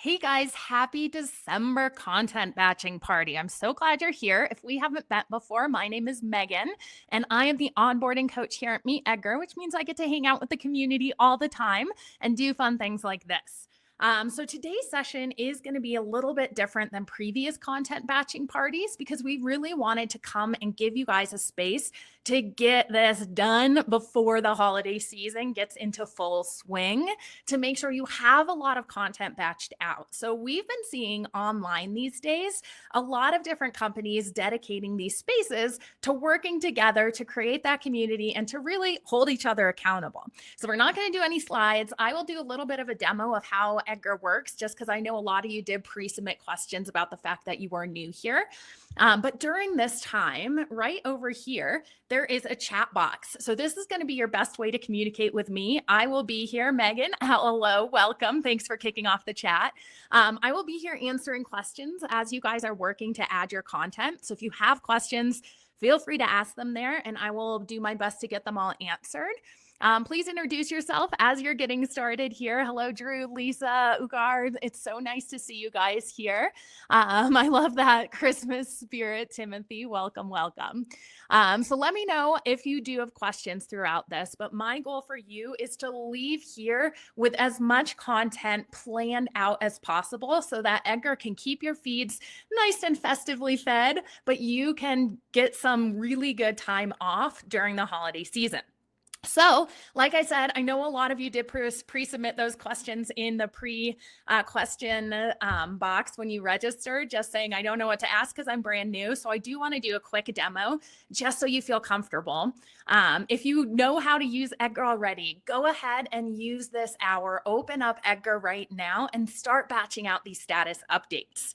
Hey guys, happy December content batching party. I'm so glad you're here. If we haven't met before, my name is Megan, and I am the onboarding coach here at MeetEdgar, which means I get to hang out with the community all the time and do fun things like this. So today's session is going to be a little bit different than previous content batching parties because we really wanted to come and give you guys a space to get this done before the holiday season gets into full swing, to make sure you have a lot of content batched out. So we've been seeing online these days a lot of different companies dedicating these spaces to working together to create that community and to really hold each other accountable. So we're not going to do any slides. I will do a little bit of a demo of how Edgar works, just because I know a lot of you did pre-submit questions about the fact that you were new here. But during this time, right over here, there is a chat box. So this is going to be your best way to communicate with me. I will be here. Megan, hello, welcome. Thanks for kicking off the chat. I will be here answering questions as you guys are working to add your content. So if you have questions, feel free to ask them there, and I will do my best to get them all answered. Please introduce yourself as you're getting started here. Hello, Drew, Lisa, Ugar. It's so nice to see you guys here. I love that Christmas spirit, Timothy. Welcome, welcome. So let me know if you do have questions throughout this, but my goal for you is to leave here with as much content planned out as possible so that Edgar can keep your feeds nice and festively fed, but you can get some really good time off during the holiday season. So, like I said, I know a lot of you did pre-submit those questions in the pre-question box when you registered, just saying, I don't know what to ask because I'm brand new. So I do want to do a quick demo just so you feel comfortable. If you know how to use Edgar already, go ahead and use this hour, open up Edgar right now and start batching out these status updates.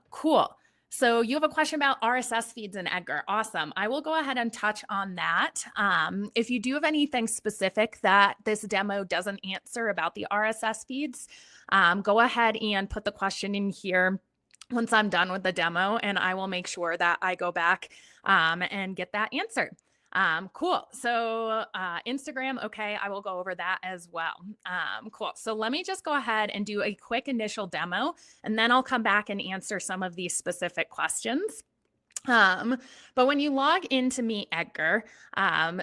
Cool. So you have a question about RSS feeds in Edgar. Awesome. I will go ahead and touch on that. If you do have anything specific that this demo doesn't answer about the RSS feeds, go ahead and put the question in here once I'm done with the demo, and I will make sure that I go back and get that answered. Cool. So Instagram, okay, I will go over that as well. Cool. So let me just go ahead and do a quick initial demo, and then I'll come back and answer some of these specific questions. But when you log into MeetEdgar,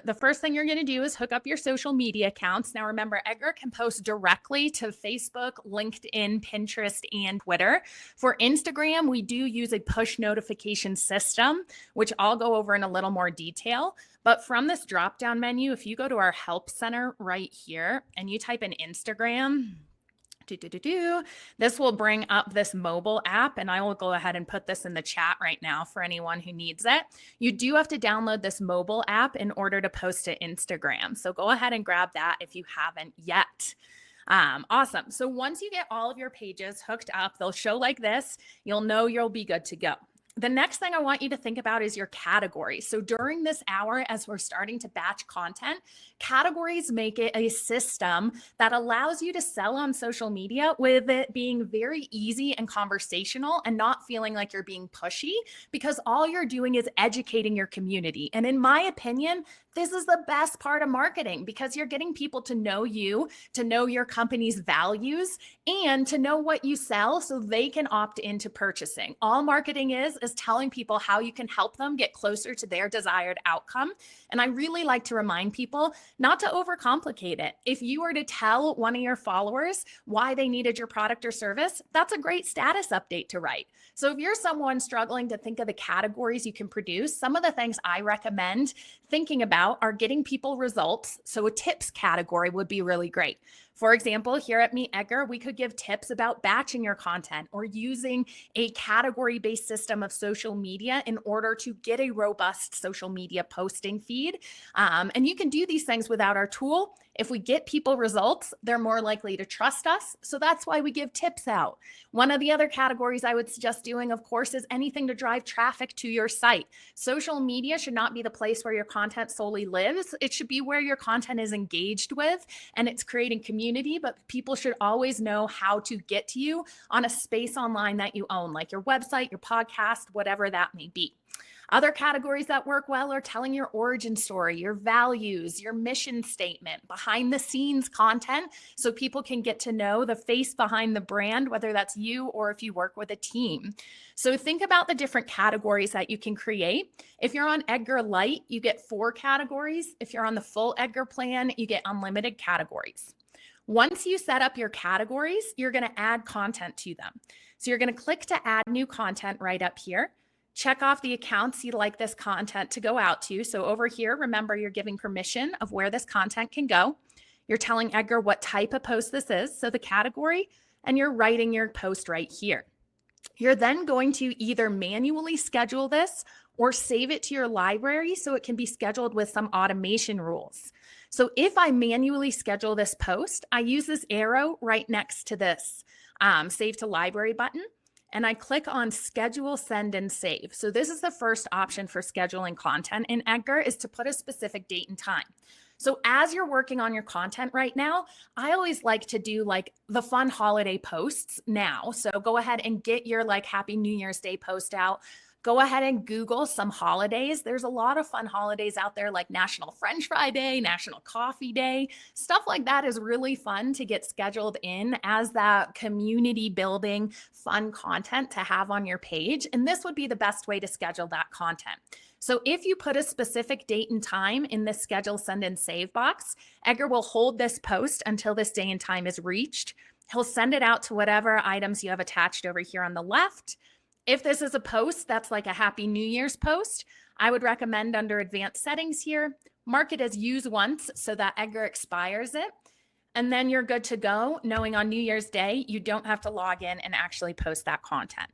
the first thing you're going to do is hook up your social media accounts. Now, remember, Edgar can post directly to Facebook, LinkedIn, Pinterest, and Twitter. For Instagram, we do use a push notification system, which I'll go over in a little more detail. But from this drop-down menu, if you go to our help center right here and you type in Instagram, this will bring up this mobile app, and I will go ahead and put this in the chat right now for anyone who needs it. You do have to download this mobile app in order to post to Instagram. So go ahead and grab that if you haven't yet. Awesome. So once you get all of your pages hooked up, they'll show like this. You'll know you'll be good to go. The next thing I want you to think about is your categories. So during this hour, as we're starting to batch content, categories make it a system that allows you to sell on social media with it being very easy and conversational and not feeling like you're being pushy, because all you're doing is educating your community. And in my opinion, this is the best part of marketing, because you're getting people to know you, to know your company's values, and to know what you sell so they can opt into purchasing. All marketing is telling people how you can help them get closer to their desired outcome. And I really like to remind people not to overcomplicate it. If you were to tell one of your followers why they needed your product or service, that's a great status update to write. So if you're someone struggling to think of the categories you can produce, some of the things I recommend thinking about are getting people results. So a tips category would be really great. For example, here at MeetEdgar, we could give tips about batching your content or using a category-based system of social media in order to get a robust social media posting feed. And you can do these things without our tool. If we get people results, they're more likely to trust us. So that's why we give tips out. One of the other categories I would suggest doing, of course, is anything to drive traffic to your site. Social media should not be the place where your content solely lives. It should be where your content is engaged with and it's creating community, but people should always know how to get to you on a space online that you own, like your website, your podcast, whatever that may be. Other categories that work well are telling your origin story, your values, your mission statement, behind the scenes content, so people can get to know the face behind the brand, whether that's you or if you work with a team. So think about the different categories that you can create. If you're on Edgar Lite, you get 4 categories. If you're on the full Edgar plan, you get unlimited categories. Once you set up your categories, you're going to add content to them. So you're going to click to add new content right up here. Check off the accounts you'd like this content to go out to. So over here, remember, you're giving permission of where this content can go. You're telling Edgar what type of post this is, so the category, and you're writing your post right here. You're then going to either manually schedule this or save it to your library so it can be scheduled with some automation rules. So if I manually schedule this post, I use this arrow right next to this Save to Library button, and I click on Schedule, Send, and Save. So this is the first option for scheduling content in Edgar, is to put a specific date and time. So as you're working on your content right now, I always like to do like the fun holiday posts now. So go ahead and get your like Happy New Year's Day post out. Go ahead and Google some holidays. There's a lot of fun holidays out there, like National French Fry Day, National Coffee Day. Stuff like that is really fun to get scheduled in as that community building fun content to have on your page. And this would be the best way to schedule that content. So if you put a specific date and time in this Schedule, Send, and Save box, Edgar will hold this post until this day and time is reached. He'll send it out to whatever items you have attached over here on the left. If this is a post that's like a Happy New Year's post, I would recommend under advanced settings here, mark it as use once so that Edgar expires it. And then you're good to go, knowing on New Year's Day, you don't have to log in and actually post that content.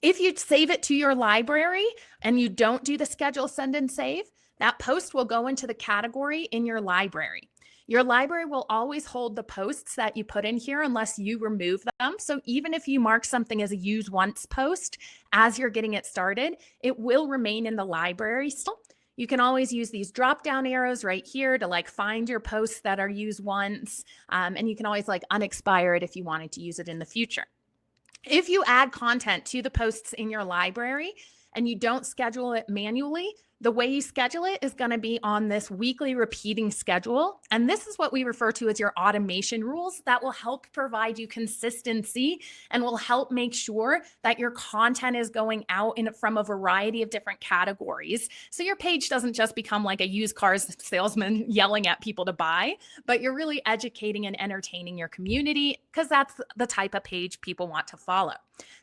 If you save it to your library and you don't do the Schedule, Send, and Save, that post will go into the category in your library. Your library will always hold the posts that you put in here unless you remove them. So even if you mark something as a use once post as you're getting it started, it will remain in the library still. You can always use these drop down arrows right here to like find your posts that are used once. And you can always like unexpire it if you wanted to use it in the future. If you add content to the posts in your library and you don't schedule it manually, the way you schedule it is going to be on this weekly repeating schedule. And this is what we refer to as your automation rules that will help provide you consistency and will help make sure that your content is going out from a variety of different categories. So your page doesn't just become like a used cars salesman yelling at people to buy, but you're really educating and entertaining your community because that's the type of page people want to follow.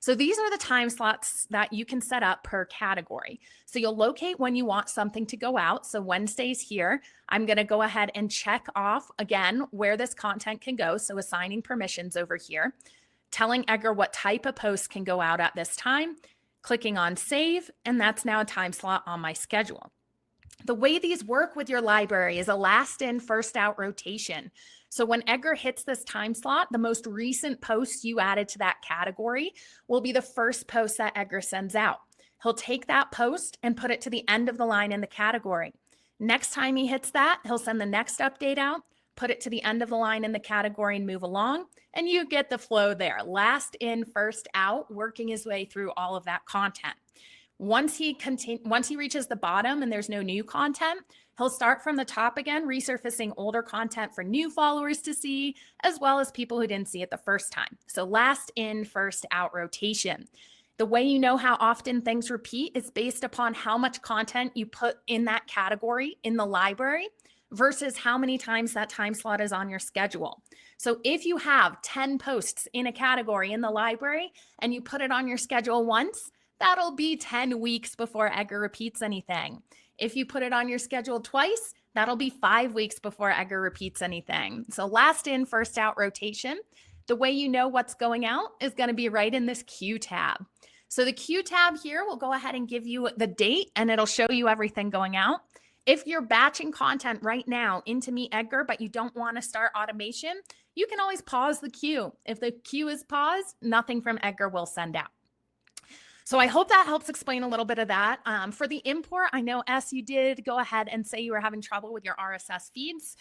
So these are the time slots that you can set up per category. So you'll locate when you want something to go out. So Wednesday's here. I'm going to go ahead and check off again where this content can go. So assigning permissions over here, telling Edgar what type of post can go out at this time, clicking on save, and that's now a time slot on my schedule. The way these work with your library is a last in, first out rotation. So when Edgar hits this time slot, the most recent post you added to that category will be the first post that Edgar sends out. He'll take that post and put it to the end of the line in the category. Next time he hits that, he'll send the next update out, put it to the end of the line in the category and move along. And you get the flow there. Last in, first out, working his way through all of that content. Once he reaches the bottom and there's no new content, he'll start from the top again, resurfacing older content for new followers to see, as well as people who didn't see it the first time. So last in, first out rotation. The way you know how often things repeat is based upon how much content you put in that category in the library versus how many times that time slot is on your schedule. So if you have 10 posts in a category in the library and you put it on your schedule once, that'll be 10 weeks before Edgar repeats anything. If you put it on your schedule twice, that'll be 5 weeks before Edgar repeats anything. So last in, first out rotation. The way you know what's going out is going to be right in this Q tab. So the Q tab here will go ahead and give you the date and it'll show you everything going out. If you're batching content right now into MeetEdgar, but you don't want to start automation, you can always pause the queue. If the queue is paused, nothing from Edgar will send out. So I hope that helps explain a little bit of that. For the import, I know, you did go ahead and say you were having trouble with your RSS feeds.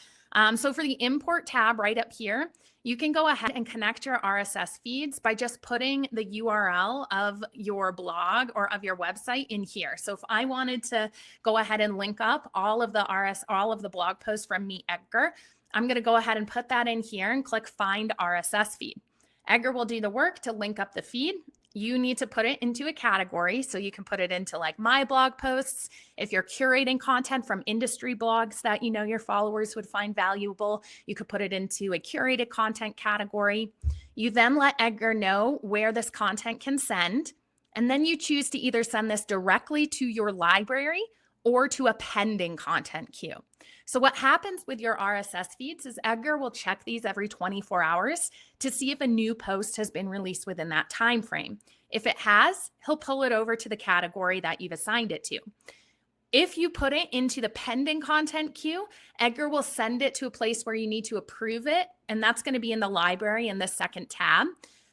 So for the import tab right up here, you can go ahead and connect your RSS feeds by just putting the URL of your blog or of your website in here. So if I wanted to go ahead and link up all of the blog posts from MeetEdgar, I'm going to go ahead and put that in here and click Find RSS Feed. Edgar will do the work to link up the feed. You need to put it into a category. So you can put it into like my blog posts. If you're curating content from industry blogs that you know your followers would find valuable, you could put it into a curated content category. You then let Edgar know where this content can send. And then you choose to either send this directly to your library or to a pending content queue. So what happens with your RSS feeds is Edgar will check these every 24 hours to see if a new post has been released within that time frame. If it has, he'll pull it over to the category that you've assigned it to. If you put it into the pending content queue, Edgar will send it to a place where you need to approve it, and that's going to be in the library in the second tab.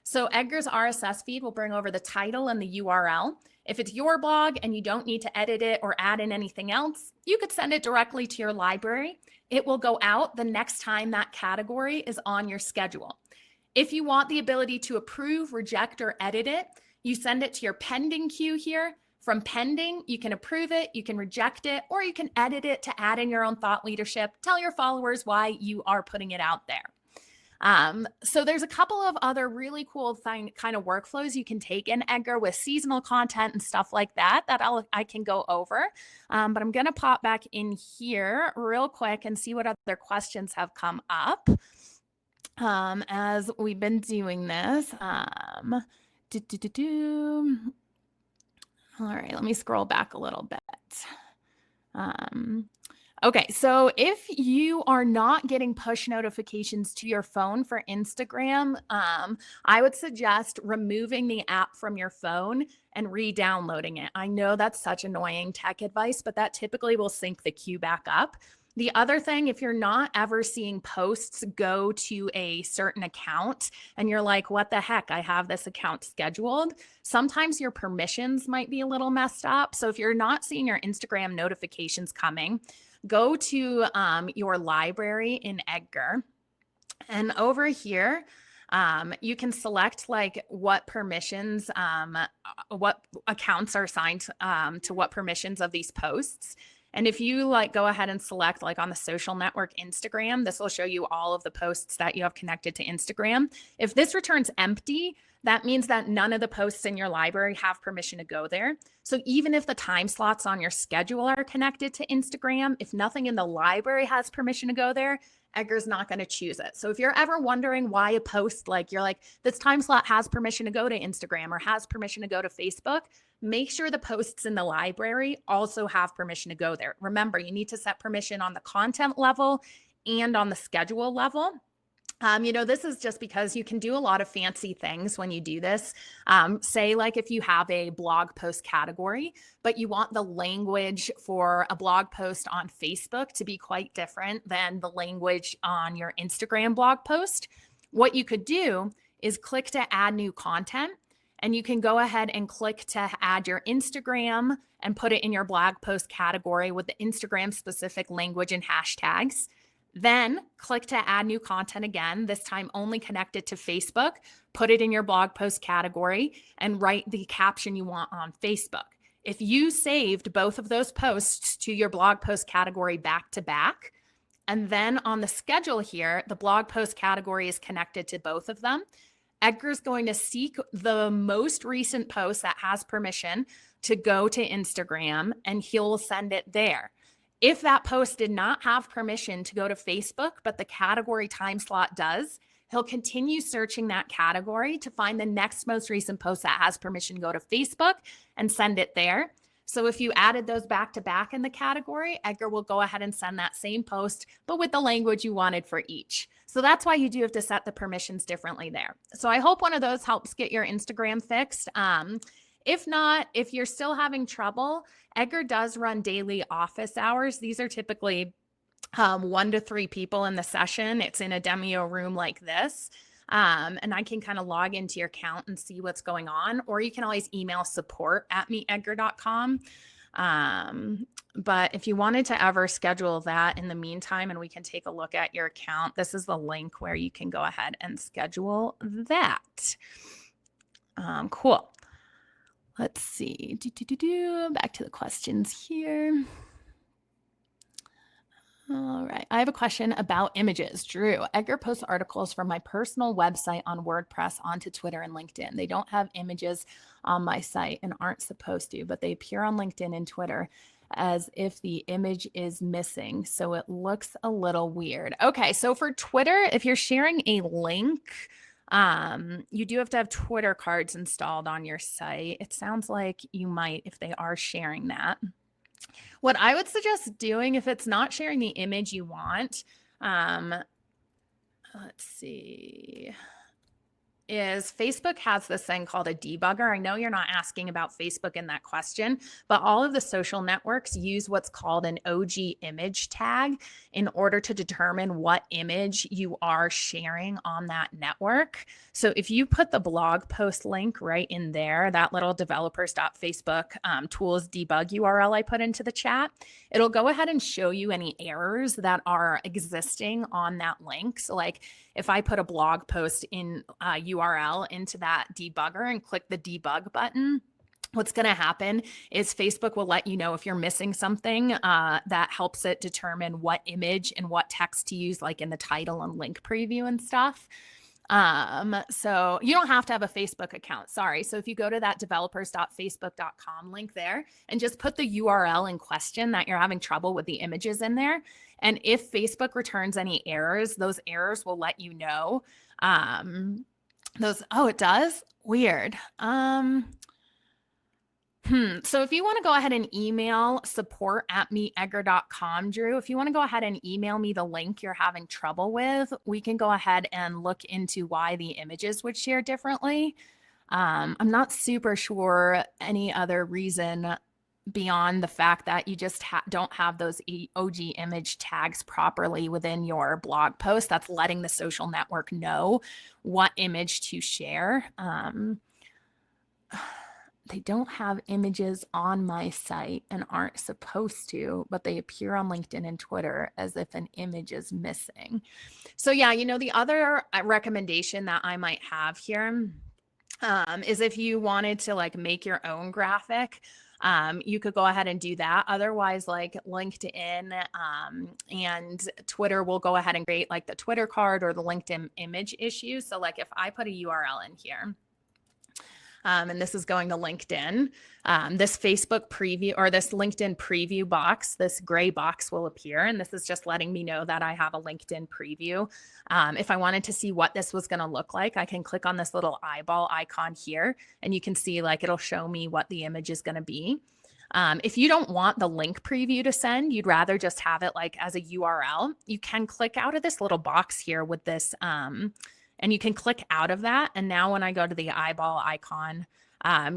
So Edgar's RSS feed will bring over the title and the URL. If it's your blog and you don't need to edit it or add in anything else, you could send it directly to your library. It will go out the next time that category is on your schedule. If you want the ability to approve, reject, or edit it, you send it to your pending queue here. From pending, you can approve it, you can reject it, or you can edit it to add in your own thought leadership. Tell your followers why you are putting it out there. So there's a couple of other really cool kind of workflows you can take in Edgar with seasonal content and stuff like that I can go over. But I'm going to pop back in here real quick and see what other questions have come up as we've been doing this. All right, let me scroll back a little bit. Okay, so if you are not getting push notifications to your phone for Instagram, I would suggest removing the app from your phone and re-downloading it. I know that's such annoying tech advice, but that typically will sync the queue back up. The other thing, if you're not ever seeing posts go to a certain account and you're like, what the heck, I have this account scheduled, sometimes your permissions might be a little messed up. So if you're not seeing your Instagram notifications coming, go to your library in Edgar, and over here, you can select like what permissions, what accounts are assigned to what permissions of these posts. And if you like go ahead and select like on the social network Instagram, this will show you all of the posts that you have connected to Instagram. If this returns empty, that means that none of the posts in your library have permission to go there. So even if the time slots on your schedule are connected to Instagram, if nothing in the library has permission to go there, Edgar's not going to choose it. So if you're ever wondering why a post, like you're like, this time slot has permission to go to Instagram or has permission to go to Facebook, make sure the posts in the library also have permission to go there. Remember, you need to set permission on the content level and on the schedule level. This is just because you can do a lot of fancy things when you do this. Say like if you have a blog post category, but you want the language for a blog post on Facebook to be quite different than the language on your Instagram blog post, what you could do is click to add new content. And you can go ahead and click to add your Instagram and put it in your blog post category with the Instagram specific language and hashtags. Then click to add new content again, this time only connected to Facebook, put it in your blog post category and write the caption you want on Facebook. If you saved both of those posts to your blog post category back to back, and then on the schedule here, the blog post category is connected to both of them, Edgar's going to seek the most recent post that has permission to go to Instagram and he'll send it there. If that post did not have permission to go to Facebook, but the category time slot does, he'll continue searching that category to find the next most recent post that has permission to go to Facebook and send it there. So if you added those back to back in the category, Edgar will go ahead and send that same post, but with the language you wanted for each. So that's why you do have to set the permissions differently there. So I hope one of those helps get your Instagram fixed. If not, if you're still having trouble, Edgar does run daily office hours. These are typically 1 to 3 people in the session. It's in a demo room like this. And I can kind of log into your account and see what's going on, or you can always email support@meetedgar.com. But if you wanted to ever schedule that in the meantime, and we can take a look at your account, this is the link where you can go ahead and schedule that. Cool. Let's see. Back to the questions here. All right. I have a question about images. Drew, Edgar posts articles from my personal website on WordPress onto Twitter and LinkedIn. They don't have images on my site and aren't supposed to, but they appear on LinkedIn and Twitter as if the image is missing. So it looks a little weird. Okay. So for Twitter, if you're sharing a link, you do have to have Twitter cards installed on your site. It sounds like you might, if they are sharing that. What I would suggest doing, if it's not sharing the image you want, let's see, is Facebook has this thing called a debugger. I know you're not asking about Facebook in that question, but all of the social networks use what's called an OG image tag in order to determine what image you are sharing on that network. So if you put the blog post link right in there, that little developers.facebook tools debug URL I put into the chat, it'll go ahead and show you any errors that are existing on that link. So like if I put a blog post in URL into that debugger and click the debug button, what's going to happen is Facebook will let you know if you're missing something that helps it determine what image and what text to use, like in the title and link preview and stuff. So you don't have to have a Facebook account. Sorry. So if you go to that developers.facebook.com link there and just put the URL in question that you're having trouble with the images in there. And if Facebook returns any errors, those errors will let you know. Oh, it does? Weird. So if you want to go ahead and email support@meetedgar.com, Drew, if you want to go ahead and email me the link you're having trouble with, we can go ahead and look into why the images would share differently. I'm not super sure any other reason beyond the fact that you just don't have those OG image tags properly within your blog post. That's letting the social network know what image to share. They don't have images on my site and aren't supposed to, but they appear on LinkedIn and Twitter as if an image is missing. So yeah, the other recommendation that I might have here is if you wanted to like make your own graphic, you could go ahead and do that. Otherwise, like LinkedIn and Twitter will go ahead and create like the Twitter card or the LinkedIn image issue. So like if I put a URL in here, and this is going to LinkedIn, this Facebook preview or this LinkedIn preview box, this gray box will appear. And this is just letting me know that I have a LinkedIn preview. If I wanted to see what this was going to look like, I can click on this little eyeball icon here and you can see like it'll show me what the image is going to be. If you don't want the link preview to send, you'd rather just have it like as a URL, you can click out of this little box here with this, and you can click out of that. And now when I go to the eyeball icon,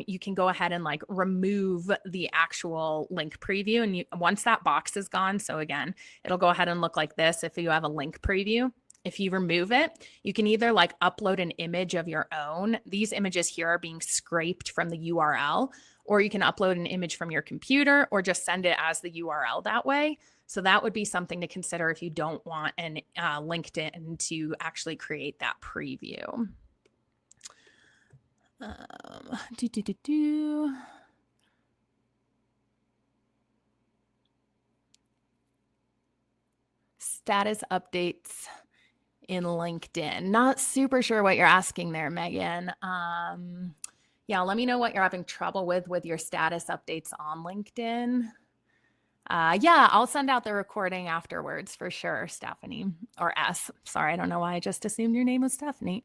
you can go ahead and like remove the actual link preview. And once that box is gone, so again, it'll go ahead and look like this if you have a link preview. If you remove it, you can either like upload an image of your own. These images here are being scraped from the URL, or you can upload an image from your computer or just send it as the URL that way. So that would be something to consider if you don't want an LinkedIn to actually create that preview. Status updates in LinkedIn. Not super sure what you're asking there, Megan. Yeah, let me know what you're having trouble with your status updates on LinkedIn. Yeah, I'll send out the recording afterwards for sure, Stephanie, or S. Sorry, I don't know why I just assumed your name was Stephanie.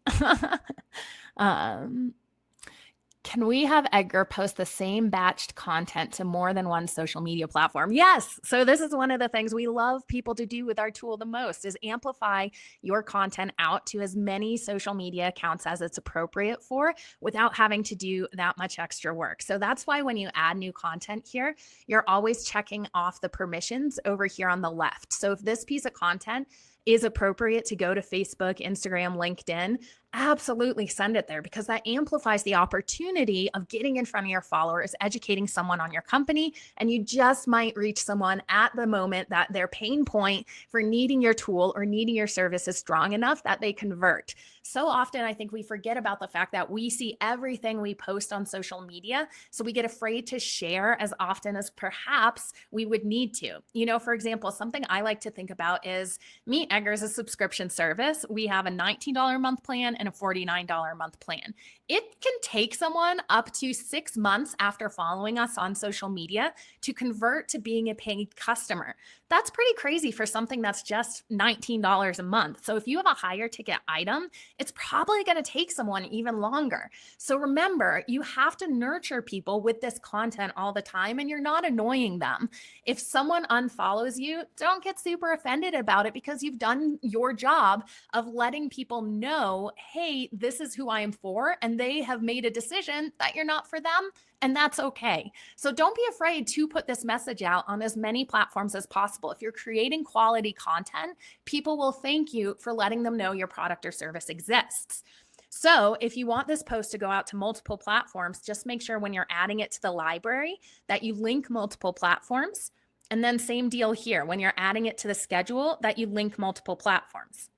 Can we have Edgar post the same batched content to more than one social media platform? Yes. So this is one of the things we love people to do with our tool the most is amplify your content out to as many social media accounts as it's appropriate for without having to do that much extra work. So that's why when you add new content here, you're always checking off the permissions over here on the left. So if this piece of content is appropriate to go to Facebook, Instagram, LinkedIn, absolutely send it there, because that amplifies the opportunity of getting in front of your followers, educating someone on your company, and you just might reach someone at the moment that their pain point for needing your tool or needing your service is strong enough that they convert. So often, I think we forget about the fact that we see everything we post on social media, so we get afraid to share as often as perhaps we would need to. For example, something I like to think about is MeetEdgar is a subscription service. We have a $19 a month plan and a $49 a month plan. It can take someone up to 6 months after following us on social media to convert to being a paid customer. That's pretty crazy for something that's just $19 a month. So if you have a higher ticket item, it's probably going to take someone even longer. So remember, you have to nurture people with this content all the time, and you're not annoying them. If someone unfollows you, don't get super offended about it, because you've done your job of letting people know, hey, this is who I am for, and they have made a decision that you're not for them, and that's okay. So don't be afraid to put this message out on as many platforms as possible. If you're creating quality content, people will thank you for letting them know your product or service exists. So if you want this post to go out to multiple platforms, just make sure when you're adding it to the library that you link multiple platforms. And then same deal here, when you're adding it to the schedule, that you link multiple platforms.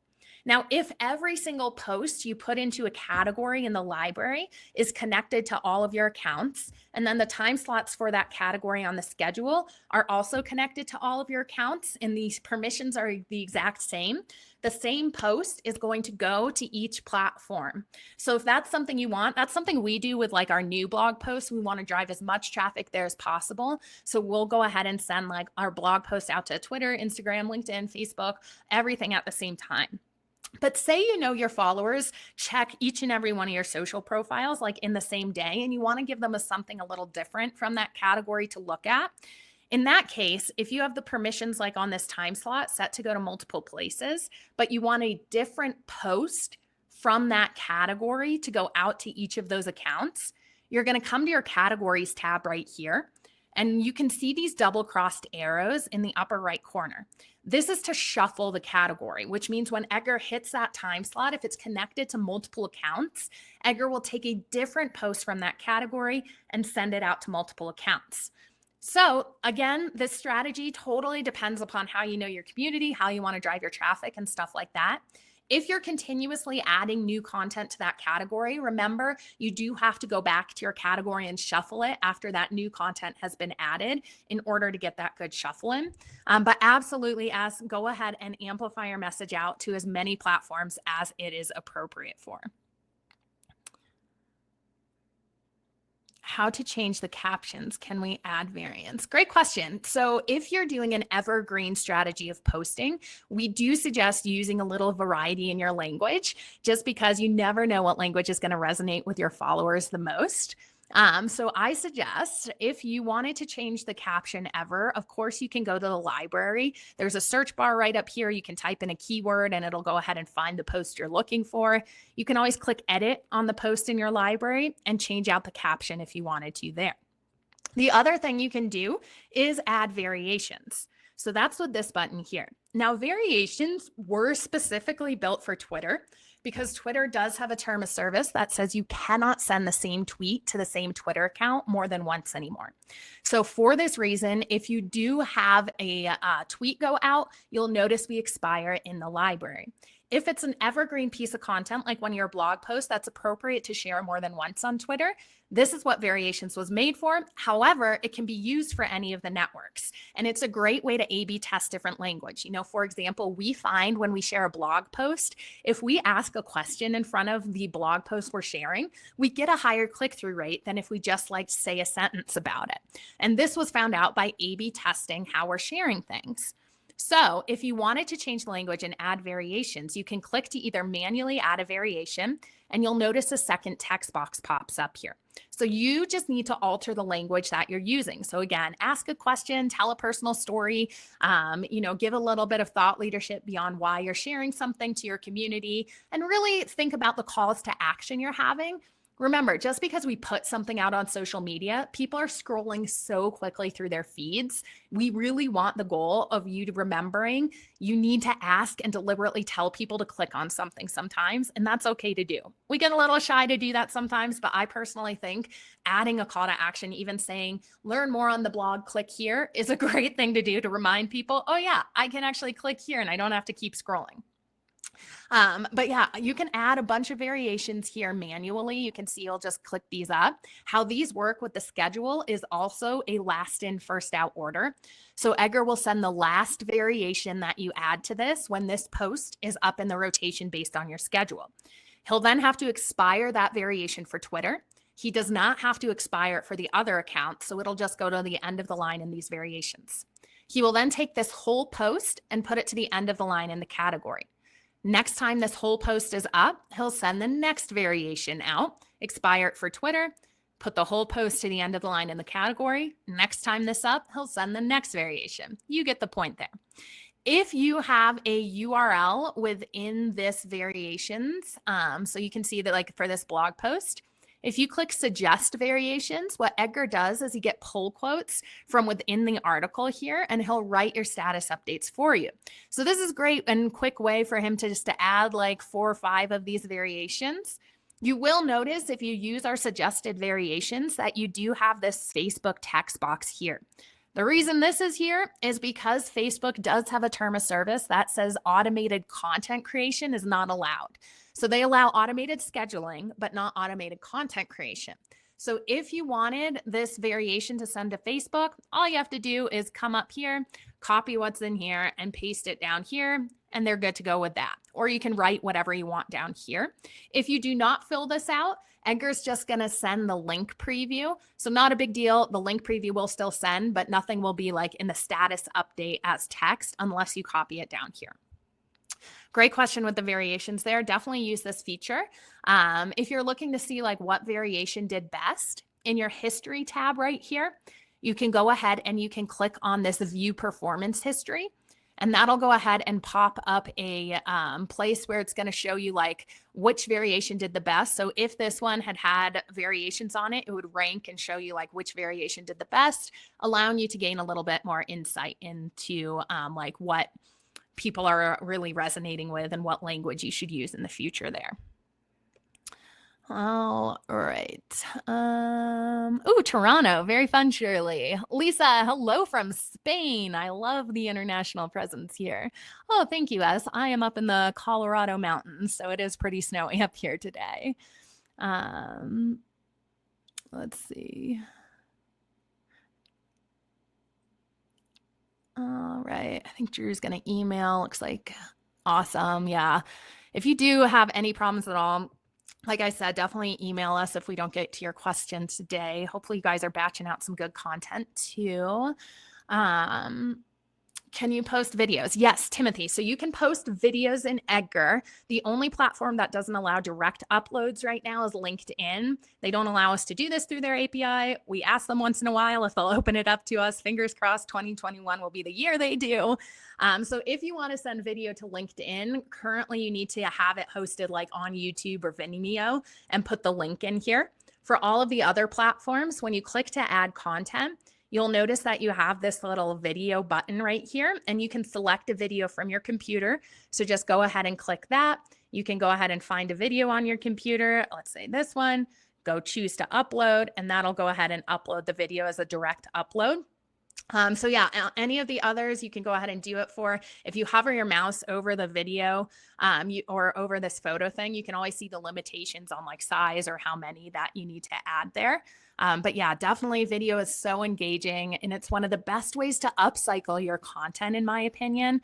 Now, if every single post you put into a category in the library is connected to all of your accounts, and then the time slots for that category on the schedule are also connected to all of your accounts, and these permissions are the exact same, the same post is going to go to each platform. So if that's something you want, that's something we do with like our new blog posts. We want to drive as much traffic there as possible. So we'll go ahead and send like our blog posts out to Twitter, Instagram, LinkedIn, Facebook, everything at the same time. But say your followers check each and every one of your social profiles like in the same day, and you want to give them something a little different from that category to look at. In that case, if you have the permissions like on this time slot set to go to multiple places, but you want a different post from that category to go out to each of those accounts, you're going to come to your categories tab right here. And you can see these double-crossed arrows in the upper right corner. This is to shuffle the category, which means when Edgar hits that time slot, if it's connected to multiple accounts, Edgar will take a different post from that category and send it out to multiple accounts. So again, this strategy totally depends upon how you know your community, how you want to drive your traffic and stuff like that. If you're continuously adding new content to that category, remember, you do have to go back to your category and shuffle it after that new content has been added in order to get that good shuffling. But absolutely, go ahead and amplify your message out to as many platforms as it is appropriate for. How to change the captions? Can we add variants? Great question. So if you're doing an evergreen strategy of posting, we do suggest using a little variety in your language, just because you never know what language is going to resonate with your followers the most. So I suggest if you wanted to change the caption ever, of course, you can go to the library. There's a search bar right up here. You can type in a keyword and it'll go ahead and find the post you're looking for. You can always click edit on the post in your library and change out the caption if you wanted to there. The other thing you can do is add variations. So that's with this button here. Now, variations were specifically built for Twitter, because Twitter does have a term of service that says you cannot send the same tweet to the same Twitter account more than once anymore. So for this reason, if you do have a tweet go out, you'll notice we expire in the library. If it's an evergreen piece of content, like one of your blog posts that's appropriate to share more than once on Twitter, this is what variations was made for. However, it can be used for any of the networks. And it's a great way to A/B test different language. For example, we find when we share a blog post, if we ask a question in front of the blog post we're sharing, we get a higher click-through rate than if we just say a sentence about it. And this was found out by A/B testing how we're sharing things. So if you wanted to change the language and add variations, you can click to either manually add a variation, and you'll notice a second text box pops up here. So you just need to alter the language that you're using. So again, ask a question, tell a personal story, give a little bit of thought leadership beyond why you're sharing something to your community, and really think about the calls to action you're having. Remember, just because we put something out on social media, people are scrolling so quickly through their feeds. We really want the goal of you to remembering you need to ask and deliberately tell people to click on something sometimes, and that's okay to do. We get a little shy to do that sometimes, but I personally think adding a call to action, even saying, learn more on the blog, click here, is a great thing to do to remind people, oh yeah, I can actually click here and I don't have to keep scrolling. But yeah, you can add a bunch of variations here manually. You can see you'll just click these up. How these work with the schedule is also a last in, first out order. So Edgar will send the last variation that you add to this when this post is up in the rotation based on your schedule. He'll then have to expire that variation for Twitter. He does not have to expire it for the other account, so it'll just go to the end of the line in these variations. He will then take this whole post and put it to the end of the line in the category. Next time this whole post is up, he'll send the next variation out, expire it for Twitter, put the whole post to the end of the line in the category. Next time this up, he'll send the next variation. You get the point there. If you have a URL within this variations, so you can see that like for this blog post, if you click suggest variations, what Edgar does is he get pull quotes from within the article here, and he'll write your status updates for you. So this is great and quick way for him to just to add like 4 or 5 of these variations. You will notice if you use our suggested variations that you do have this Facebook text box here. The reason this is here is because Facebook does have a term of service that says automated content creation is not allowed. So they allow automated scheduling, but not automated content creation. So if you wanted this variation to send to Facebook, all you have to do is come up here, copy what's in here and paste it down here, and they're good to go with that. Or you can write whatever you want down here. If you do not fill this out, Edgar's just going to send the link preview. So not a big deal. The link preview will still send, but nothing will be like in the status update as text unless you copy it down here. Great question with the variations there. Definitely use this feature. If you're looking to see like what variation did best, in your history tab right here, you can go ahead and you can click on this view performance history. And that'll go ahead and pop up a place where it's going to show you like which variation did the best. So if this one had variations on it, it would rank and show you like which variation did the best, allowing you to gain a little bit more insight into like what people are really resonating with and what language you should use in the future there. All right. Oh, Toronto. Very fun, Shirley. Lisa, hello from Spain. I love the international presence here. Oh, thank you, S. I am up in the Colorado mountains, so it is pretty snowy up here today. Let's see. All right. I think Drew's going to email. Looks like awesome. Yeah. If you do have any problems at all, like I said, definitely email us if we don't get to your question today. Hopefully you guys are batching out some good content too. Can you post videos? Yes, Timothy. So you can post videos in Edgar. The only platform that doesn't allow direct uploads right now is LinkedIn. They don't allow us to do this through their API. We ask them once in a while if they'll open it up to us. Fingers crossed 2021 will be the year they do. So if you want to send video to LinkedIn, currently you need to have it hosted like on YouTube or Vimeo and put the link in here. For all of the other platforms, when you click to add content, you'll notice that you have this little video button right here, and you can select a video from your computer. So just go ahead and click that. You can go ahead and find a video on your computer. Let's say this one, go choose to upload, and that'll go ahead and upload the video as a direct upload. So yeah, any of the others you can go ahead and do it for. If you hover your mouse over the video or over this photo thing, you can always see the limitations on like size or how many that you need to add there. But yeah, definitely video is so engaging, and it's one of the best ways to upcycle your content, in my opinion.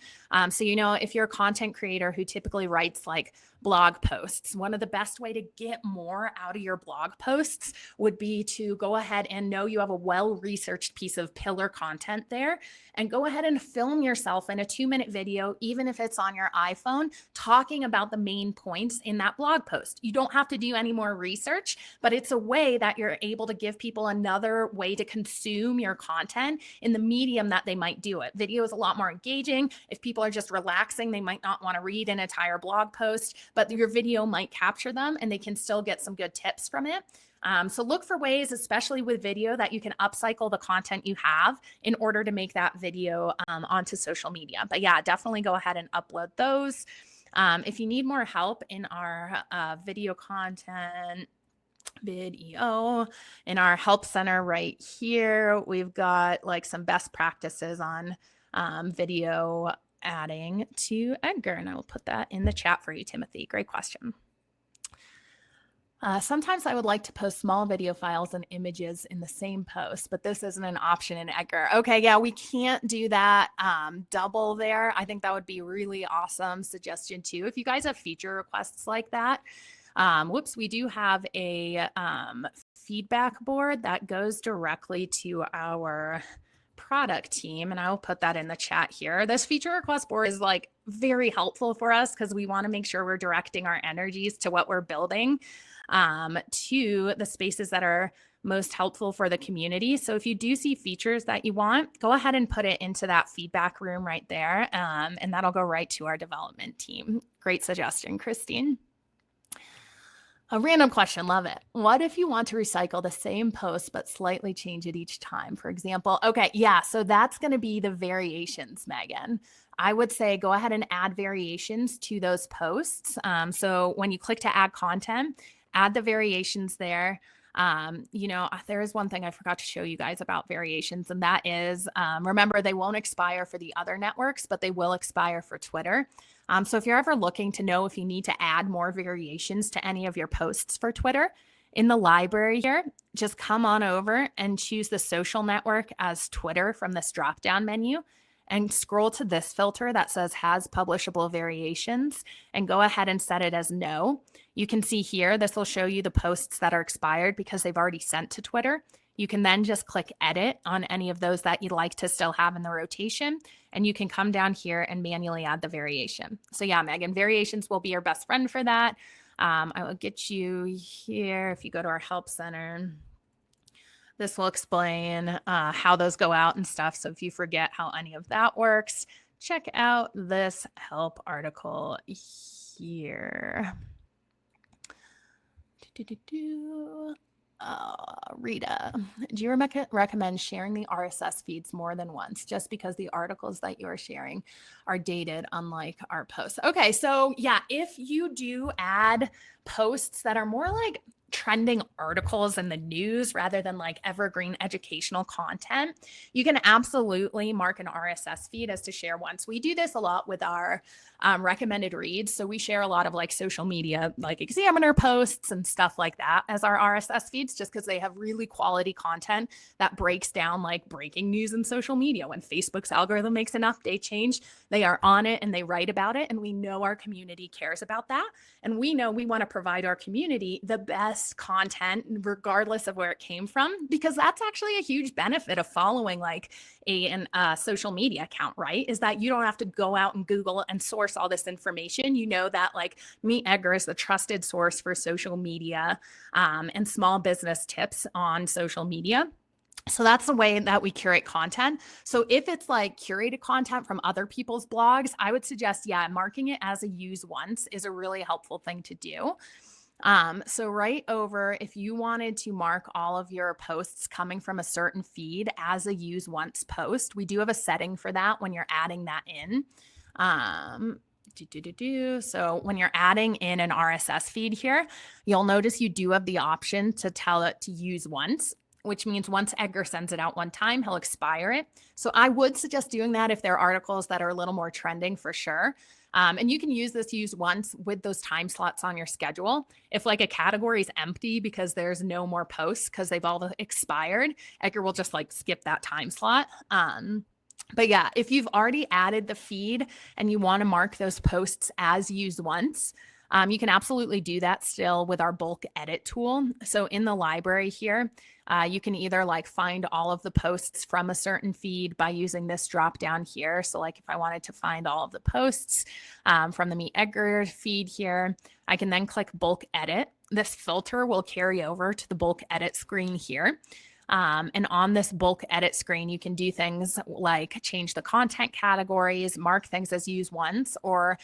So, you know, if you're a content creator who typically writes like blog posts, one of the best way to get more out of your blog posts would be to go ahead and know you have a well-researched piece of pillar content there, and go ahead and film yourself in a 2-minute video, even if it's on your iPhone, talking about the main points in that blog post. You don't have to do any more research, but it's a way that you're able to give people another way to consume your content in the medium that they might do it. Video is a lot more engaging. If people are just relaxing, they might not want to read an entire blog post, but your video might capture them and they can still get some good tips from it. So look for ways, especially with video, that you can upcycle the content you have in order to make that video onto social media. But yeah, definitely go ahead and upload those. If you need more help in our video content, video in our help center right here, we've got like some best practices on video adding to Edgar, and I will put that in the chat for you, Timothy. Great question. Sometimes I would like to post small video files and images in the same post, but this isn't an option in Edgar. Okay, yeah, we can't do that double there. I think that would be really awesome suggestion too. If you guys have feature requests like that, we do have a feedback board that goes directly to our product team, and I'll put that in the chat here. This feature request board is like very helpful for us because we want to make sure we're directing our energies to what we're building, to the spaces that are most helpful for the community. So if you do see features that you want, go ahead and put it into that feedback room right there, and that'll go right to our development team. Great suggestion, Christine. A random question, love it. What if you want to recycle the same post but slightly change it each time? For example, okay, yeah, so that's going to be the variations, Megan. I would say go ahead and add variations to those posts. So when you click to add content, add the variations there. There is one thing I forgot to show you guys about variations, and that is, remember, they won't expire for the other networks, but they will expire for Twitter. So if you're ever looking to know if you need to add more variations to any of your posts for Twitter, in the library here, just come on over and choose the social network as Twitter from this drop-down menu, and scroll to this filter that says has publishable variations, and go ahead and set it as no. You can see here, this will show you the posts that are expired because they've already sent to Twitter. You can then just click edit on any of those that you'd like to still have in the rotation, and you can come down here and manually add the variation. So yeah, Megan, variations will be your best friend for that. I will get you here. If you go to our help center, this will explain how those go out and stuff. So if you forget how any of that works, check out this help article here. Rita, do you recommend sharing the RSS feeds more than once just because the articles that you are sharing are dated, unlike our posts? Okay, so yeah, if you do add posts that are more like trending articles in the news rather than like evergreen educational content, you can absolutely mark an RSS feed as to share once. We do this a lot with our recommended reads. So we share a lot of like social media, like examiner posts and stuff like that as our RSS feeds, just because they have really quality content that breaks down like breaking news in social media. When Facebook's algorithm makes an update change, they are on it and they write about it. And we know our community cares about that. And we know we want to provide our community the best content, regardless of where it came from, because that's actually a huge benefit of following like a social media account, right? Is that you don't have to go out and Google and source all this information. You know that like MeetEdgar is the trusted source for social media and small business tips on social media. So that's the way that we curate content. So if it's like curated content from other people's blogs, I would suggest, yeah, marking it as a use once is a really helpful thing to do. So right over, if you wanted to mark all of your posts coming from a certain feed as a use once post, we do have a setting for that when you're adding that in. So when you're adding in an RSS feed here, you'll notice you do have the option to tell it to use once, which means once Edgar sends it out one time, he'll expire it. So I would suggest doing that if there are articles that are a little more trending for sure. And you can use this use once with those time slots on your schedule. If like a category is empty because there's no more posts because they've all expired, Edgar will just like skip that time slot. But yeah, if you've already added the feed and you want to mark those posts as use once, you can absolutely do that still with our bulk edit tool. So in the library here, you can either like find all of the posts from a certain feed by using this drop down here. So like if I wanted to find all of the posts from the MeetEdgar feed here, I can then click bulk edit. This filter will carry over to the bulk edit screen here. And on this bulk edit screen, you can do things like change the content categories, mark things as use once, or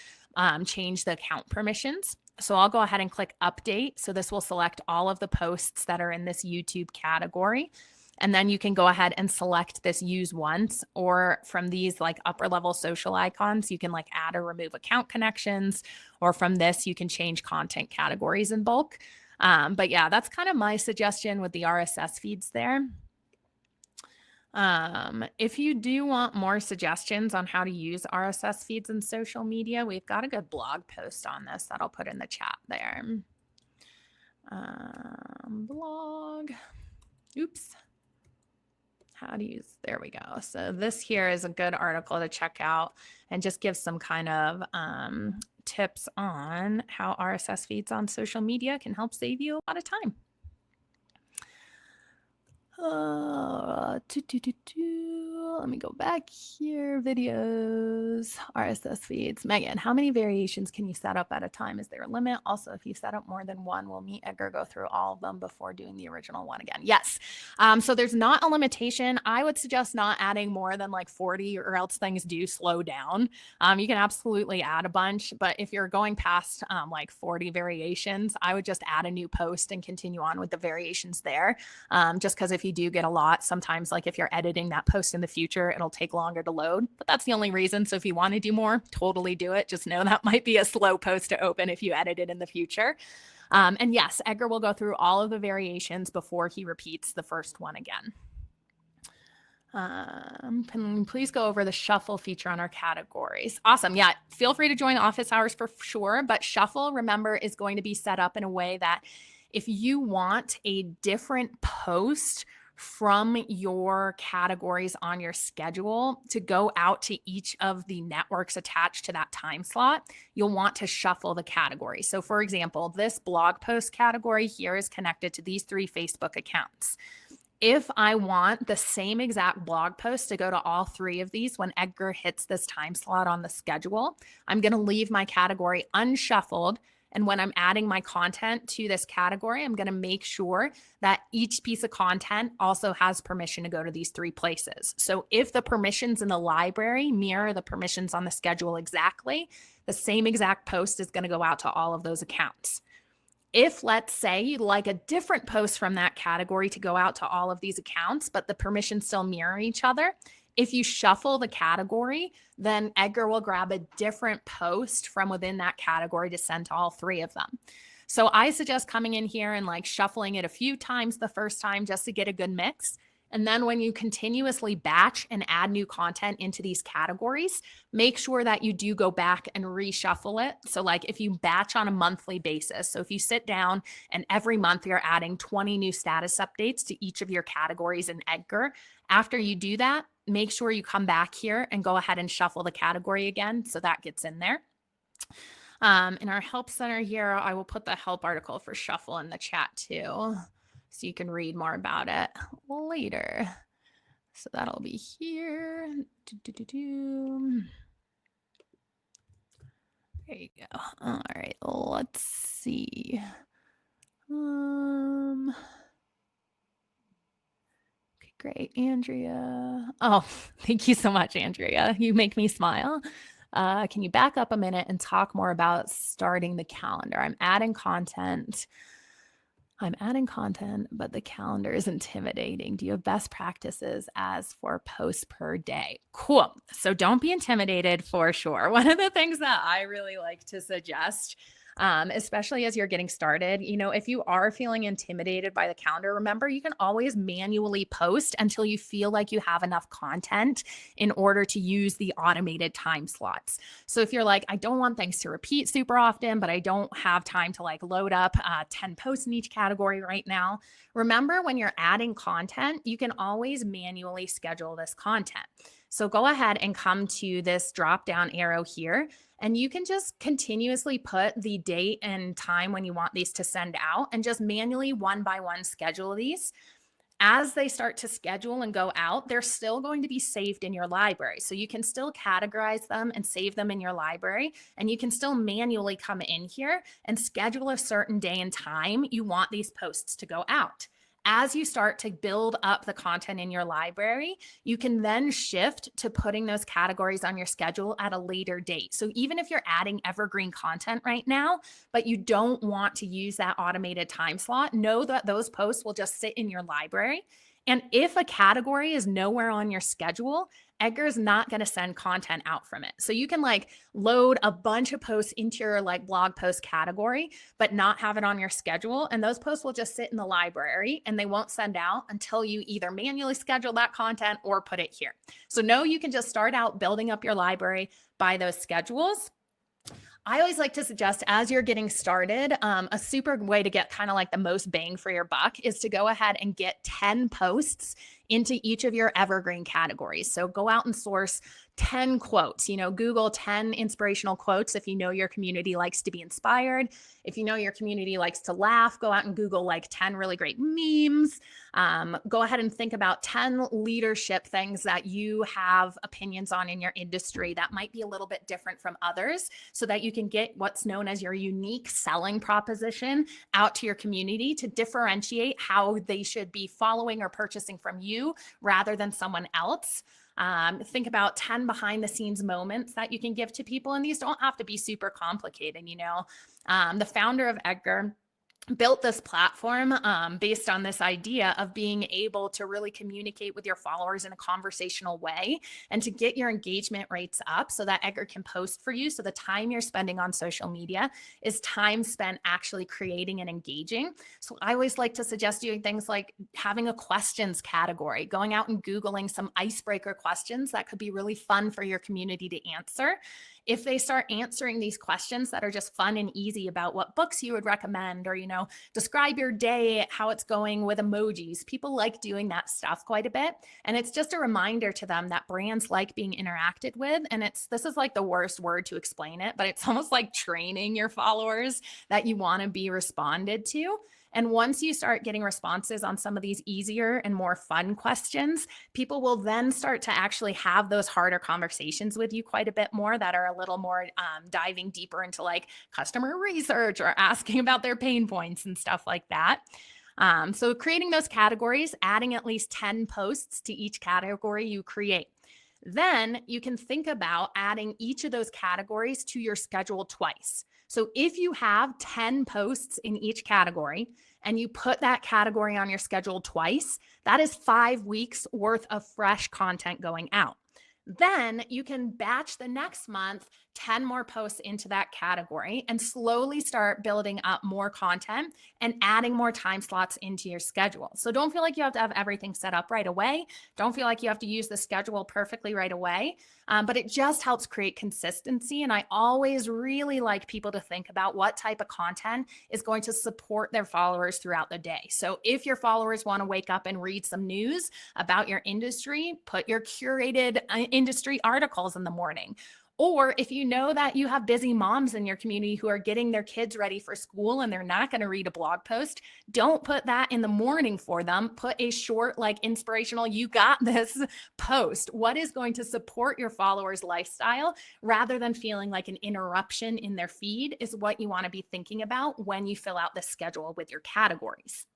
change the account permissions. So I'll go ahead and click update. So this will select all of the posts that are in this YouTube category. And then you can go ahead and select this use once, or from these like upper level social icons, you can like add or remove account connections, or from this, you can change content categories in bulk. But yeah, that's kind of my suggestion with the RSS feeds there. If you do want more suggestions on how to use RSS feeds in social media, we've got a good blog post on this that I'll put in the chat there. Blog. Oops. How to use, there we go. So this here is a good article to check out and just give some kind of tips on how RSS feeds on social media can help save you a lot of time. Let me go back here. Videos, RSS feeds. Megan, how many variations can you set up at a time? Is there a limit? Also, if you set up more than one, will MeetEdgar go through all of them before doing the original one again? Yes. So there's not a limitation. I would suggest not adding more than like 40, or else things do slow down. You can absolutely add a bunch, but if you're going past like 40 variations, I would just add a new post and continue on with the variations there. Just because if you do get a lot, sometimes like if you're editing that post in the future, it'll take longer to load, but that's the only reason. So if you want to do more, totally do it. Just know that might be a slow post to open if you edit it in the future. And yes, Edgar will go through all of the variations before he repeats the first one again. Can please go over the shuffle feature on our categories? Awesome. Yeah, feel free to join office hours for sure, but shuffle, remember, is going to be set up in a way that if you want a different post from your categories on your schedule to go out to each of the networks attached to that time slot, you'll want to shuffle the category. So for example, this blog post category here is connected to these 3 Facebook accounts. If I want the same exact blog post to go to all 3 of these when Edgar hits this time slot on the schedule, I'm going to leave my category unshuffled. And when I'm adding my content to this category, I'm going to make sure that each piece of content also has permission to go to these 3 places. So if the permissions in the library mirror the permissions on the schedule exactly, the same exact post is going to go out to all of those accounts. If, let's say, you'd like a different post from that category to go out to all of these accounts, but the permissions still mirror each other, if you shuffle the category, then Edgar will grab a different post from within that category to send to all 3 of them. So I suggest coming in here and like shuffling it a few times the first time just to get a good mix. And then when you continuously batch and add new content into these categories, make sure that you do go back and reshuffle it. So like if you batch on a monthly basis, so if you sit down and every month you're adding 20 new status updates to each of your categories in Edgar, after you do that, make sure you come back here and go ahead and shuffle the category again. So that gets in there. In our help center here, I will put the help article for shuffle in the chat too, so you can read more about it later. So that'll be here. There you go. All right, let's see. Okay, great, Andrea. Oh, thank you so much, Andrea. You make me smile. Can you back up a minute and talk more about starting the calendar? I'm adding content, but the calendar is intimidating. Do you have best practices as for posts per day? Cool. So don't be intimidated for sure. One of the things that I really like to suggest, especially as you're getting started, if you are feeling intimidated by the calendar, remember you can always manually post until you feel like you have enough content in order to use the automated time slots. So if you're like, I don't want things to repeat super often, but I don't have time to like load up 10 posts in each category right now, remember when you're adding content, you can always manually schedule this content. So go ahead and come to this drop down arrow here, and you can just continuously put the date and time when you want these to send out and just manually one by one schedule these. As they start to schedule and go out, they're still going to be saved in your library. So you can still categorize them and save them in your library, and you can still manually come in here and schedule a certain day and time you want these posts to go out. as you start to build up the content in your library, you can then shift to putting those categories on your schedule at a later date. So even if you're adding evergreen content right now, but you don't want to use that automated time slot, know that those posts will just sit in your library. And if a category is nowhere on your schedule, Edgar's not going to send content out from it. So you can like load a bunch of posts into your like blog post category, but not have it on your schedule. And those posts will just sit in the library and they won't send out until you either manually schedule that content or put it here. So no, you can just start out building up your library by those schedules. I always like to suggest as you're getting started, a super way to get kind of like the most bang for your buck is to go ahead and get 10 posts into each of your evergreen categories. So go out and source 10 quotes, Google 10 inspirational quotes. If you know your community likes to be inspired, if you know your community likes to laugh, go out and Google like 10 really great memes. Go ahead and think about 10 leadership things that you have opinions on in your industry that might be a little bit different from others so that you can get what's known as your unique selling proposition out to your community to differentiate how they should be following or purchasing from you rather than someone else. Think about 10 behind the scenes moments that you can give to people. And these don't have to be super complicated. The founder of Edgar built this platform based on this idea of being able to really communicate with your followers in a conversational way and to get your engagement rates up so that Edgar can post for you. So the time you're spending on social media is time spent actually creating and engaging. So I always like to suggest doing things like having a questions category, going out and Googling some icebreaker questions that could be really fun for your community to answer. If they start answering these questions that are just fun and easy about what books you would recommend or, describe your day, how it's going with emojis, people like doing that stuff quite a bit. And it's just a reminder to them that brands like being interacted with. And this is like the worst word to explain it, but it's almost like training your followers that you want to be responded to. And once you start getting responses on some of these easier and more fun questions, people will then start to actually have those harder conversations with you quite a bit more that are a little more diving deeper into like customer research or asking about their pain points and stuff like that. So creating those categories, adding at least 10 posts to each category you create. Then you can think about adding each of those categories to your schedule twice. So if you have 10 posts in each category and you put that category on your schedule twice, that is 5 weeks worth of fresh content going out. Then you can batch the next month 10 more posts into that category and slowly start building up more content and adding more time slots into your schedule. So don't feel like you have to have everything set up right away. Don't feel like you have to use the schedule perfectly right away, but it just helps create consistency. And I always really like people to think about what type of content is going to support their followers throughout the day. So if your followers want to wake up and read some news about your industry, put your curated industry articles in the morning. Or if you know that you have busy moms in your community who are getting their kids ready for school and they're not going to read a blog post, don't put that in the morning for them. Put a short, like inspirational, you got this post. What is going to support your followers' lifestyle rather than feeling like an interruption in their feed is what you want to be thinking about when you fill out the schedule with your categories.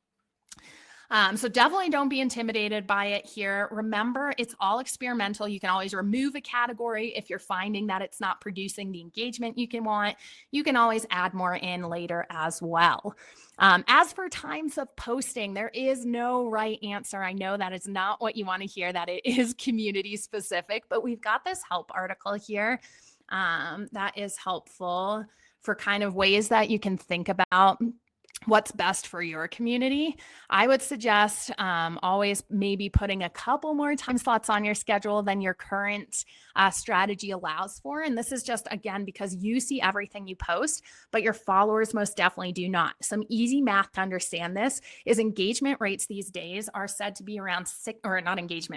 So definitely don't be intimidated by it here. Remember, it's all experimental. You can always remove a category if you're finding that it's not producing the engagement you can want. You can always add more in later as well. As for times of posting, there is no right answer. I know that is not what you want to hear, that it is community specific, but we've got this help article here that is helpful for kind of ways that you can think about what's best for your community. I would suggest always maybe putting a couple more time slots on your schedule than your current strategy allows for. And this is just, again, because you see everything you post, but your followers most definitely do not. Some easy math to understand this is engagement rates these days are said to be around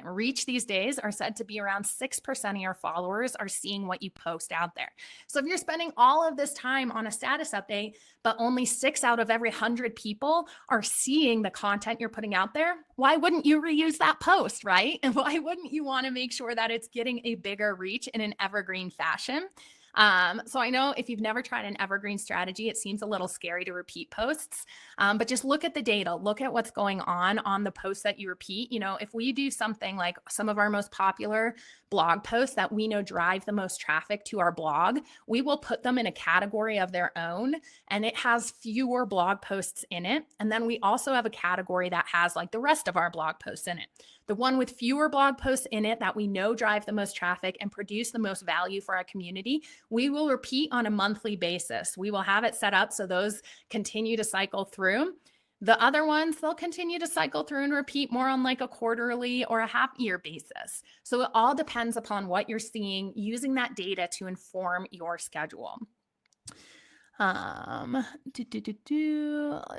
reach these days are said to be around 6% of your followers are seeing what you post out there. So if you're spending all of this time on a status update, but only 6 out of every 100 people are seeing the content you're putting out there, why wouldn't you reuse that post, right? And why wouldn't you want to make sure that it's getting a bigger reach in an evergreen fashion? So I know if you've never tried an evergreen strategy, it seems a little scary to repeat posts, but just look at the data, look at what's going on the posts that you repeat. You know, if we do something like some of our most popular blog posts that we know drive the most traffic to our blog, we will put them in a category of their own, and it has fewer blog posts in it. And then we also have a category that has like the rest of our blog posts in it. The one with fewer blog posts in it that we know drive the most traffic and produce the most value for our community, we will repeat on a monthly basis. We will have it set up so those continue to cycle through. The other ones, they'll continue to cycle through and repeat more on like a quarterly or a half year basis. So it all depends upon what you're seeing, using that data to inform your schedule. Let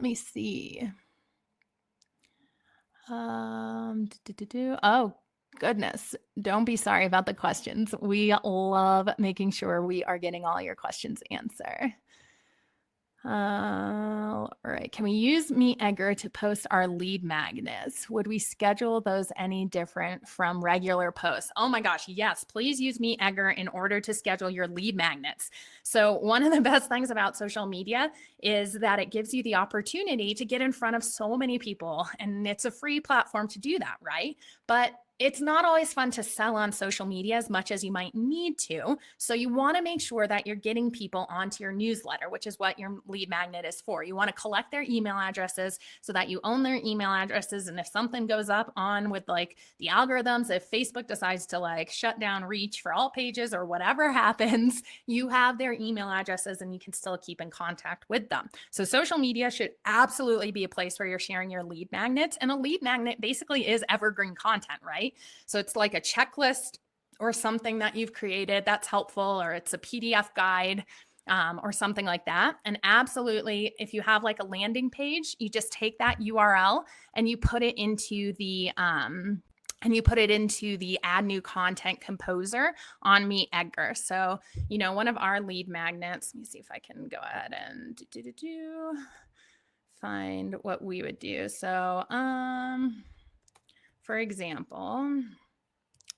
me see. Oh, goodness. Don't be sorry about the questions. We love making sure we are getting all your questions answered. All right. Can we use MeetEdgar to post our lead magnets? Would we schedule those any different from regular posts? Oh my gosh, yes. Please use MeetEdgar in order to schedule your lead magnets. So one of the best things about social media is that it gives you the opportunity to get in front of so many people, and it's a free platform to do that, right? But it's not always fun to sell on social media as much as you might need to. So you want to make sure that you're getting people onto your newsletter, which is what your lead magnet is for. You want to collect their email addresses so that you own their email addresses. And if something goes up on with like the algorithms, if Facebook decides to like shut down reach for all pages or whatever happens, you have their email addresses and you can still keep in contact with them. So social media should absolutely be a place where you're sharing your lead magnets. And a lead magnet basically is evergreen content, right? So it's like a checklist or something that you've created that's helpful, or it's a PDF guide or something like that. And absolutely, if you have like a landing page, you just take that URL and you put it into the add new content composer on MeetEdgar. So, you know, one of our lead magnets, let me see if I can go ahead and find what we would do. So, for example,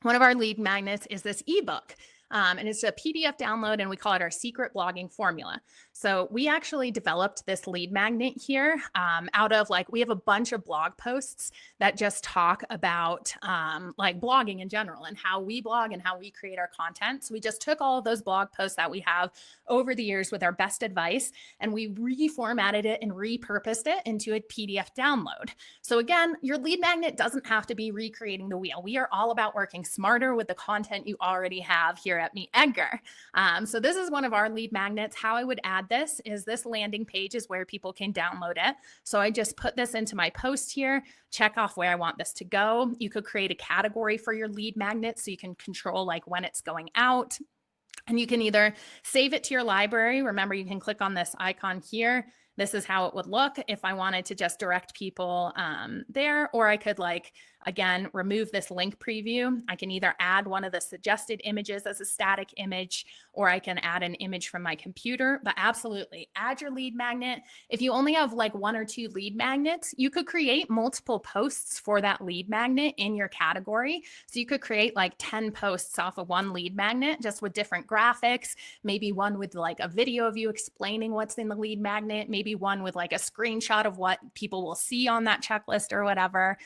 one of our lead magnets is this ebook. And it's a PDF download, and we call it our secret blogging formula. So we actually developed this lead magnet here out of like, we have a bunch of blog posts that just talk about like blogging in general and how we blog and how we create our content. So we just took all of those blog posts that we have over the years with our best advice, and we reformatted it and repurposed it into a PDF download. So again, your lead magnet doesn't have to be recreating the wheel. We are all about working smarter with the content you already have here at MeetEdgar. So this is one of our lead magnets. How I would add this is this landing page is where people can download it. So I just put this into my post here, check off where I want this to go. You could create a category for your lead magnet so you can control like when it's going out. And you can either save it to your library. Remember, you can click on this icon here. This is how it would look if I wanted to just direct people there, or I could like, again, remove this link preview. I can either add one of the suggested images as a static image, or I can add an image from my computer, but absolutely add your lead magnet. If you only have like 1 or 2 lead magnets, you could create multiple posts for that lead magnet in your category. So you could create like 10 posts off of one lead magnet, just with different graphics, maybe one with like a video of you explaining what's in the lead magnet, maybe one with like a screenshot of what people will see on that checklist or whatever.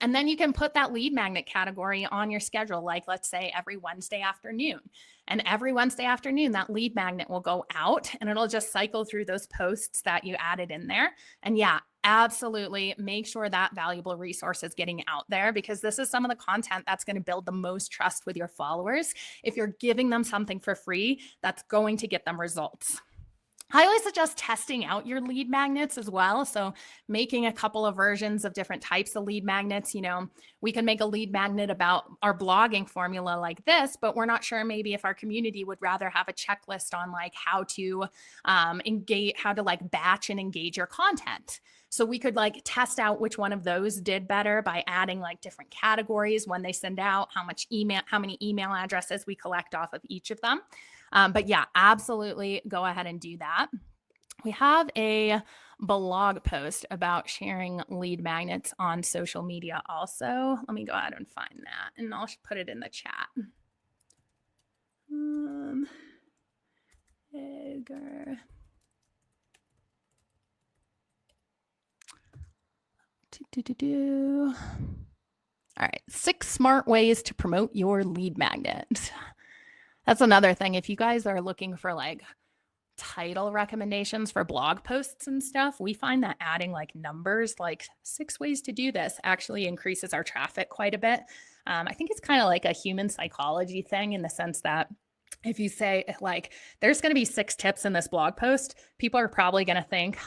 And then you can put that lead magnet category on your schedule, like let's say every Wednesday afternoon. And every Wednesday afternoon, that lead magnet will go out and it'll just cycle through those posts that you added in there. And yeah, absolutely make sure that valuable resource is getting out there, because this is some of the content that's going to build the most trust with your followers. If you're giving them something for free, that's going to get them results. I always suggest testing out your lead magnets as well. So making a couple of versions of different types of lead magnets. You know, we can make a lead magnet about our blogging formula like this, but we're not sure maybe if our community would rather have a checklist on like how to engage, how to like batch and engage your content. So we could like test out which one of those did better by adding like different categories when they send out, how many email addresses we collect off of each of them. But yeah, absolutely go ahead and do that. We have a blog post about sharing lead magnets on social media also. Let me go ahead and find that and I'll put it in the chat. Edgar. All right, 6 smart ways to promote your lead magnet. That's another thing. If you guys are looking for like title recommendations for blog posts and stuff, we find that adding like numbers, like 6 ways to do this, actually increases our traffic quite a bit. I think it's kind of like a human psychology thing in the sense that if you say like, there's going to be 6 tips in this blog post, people are probably going to think,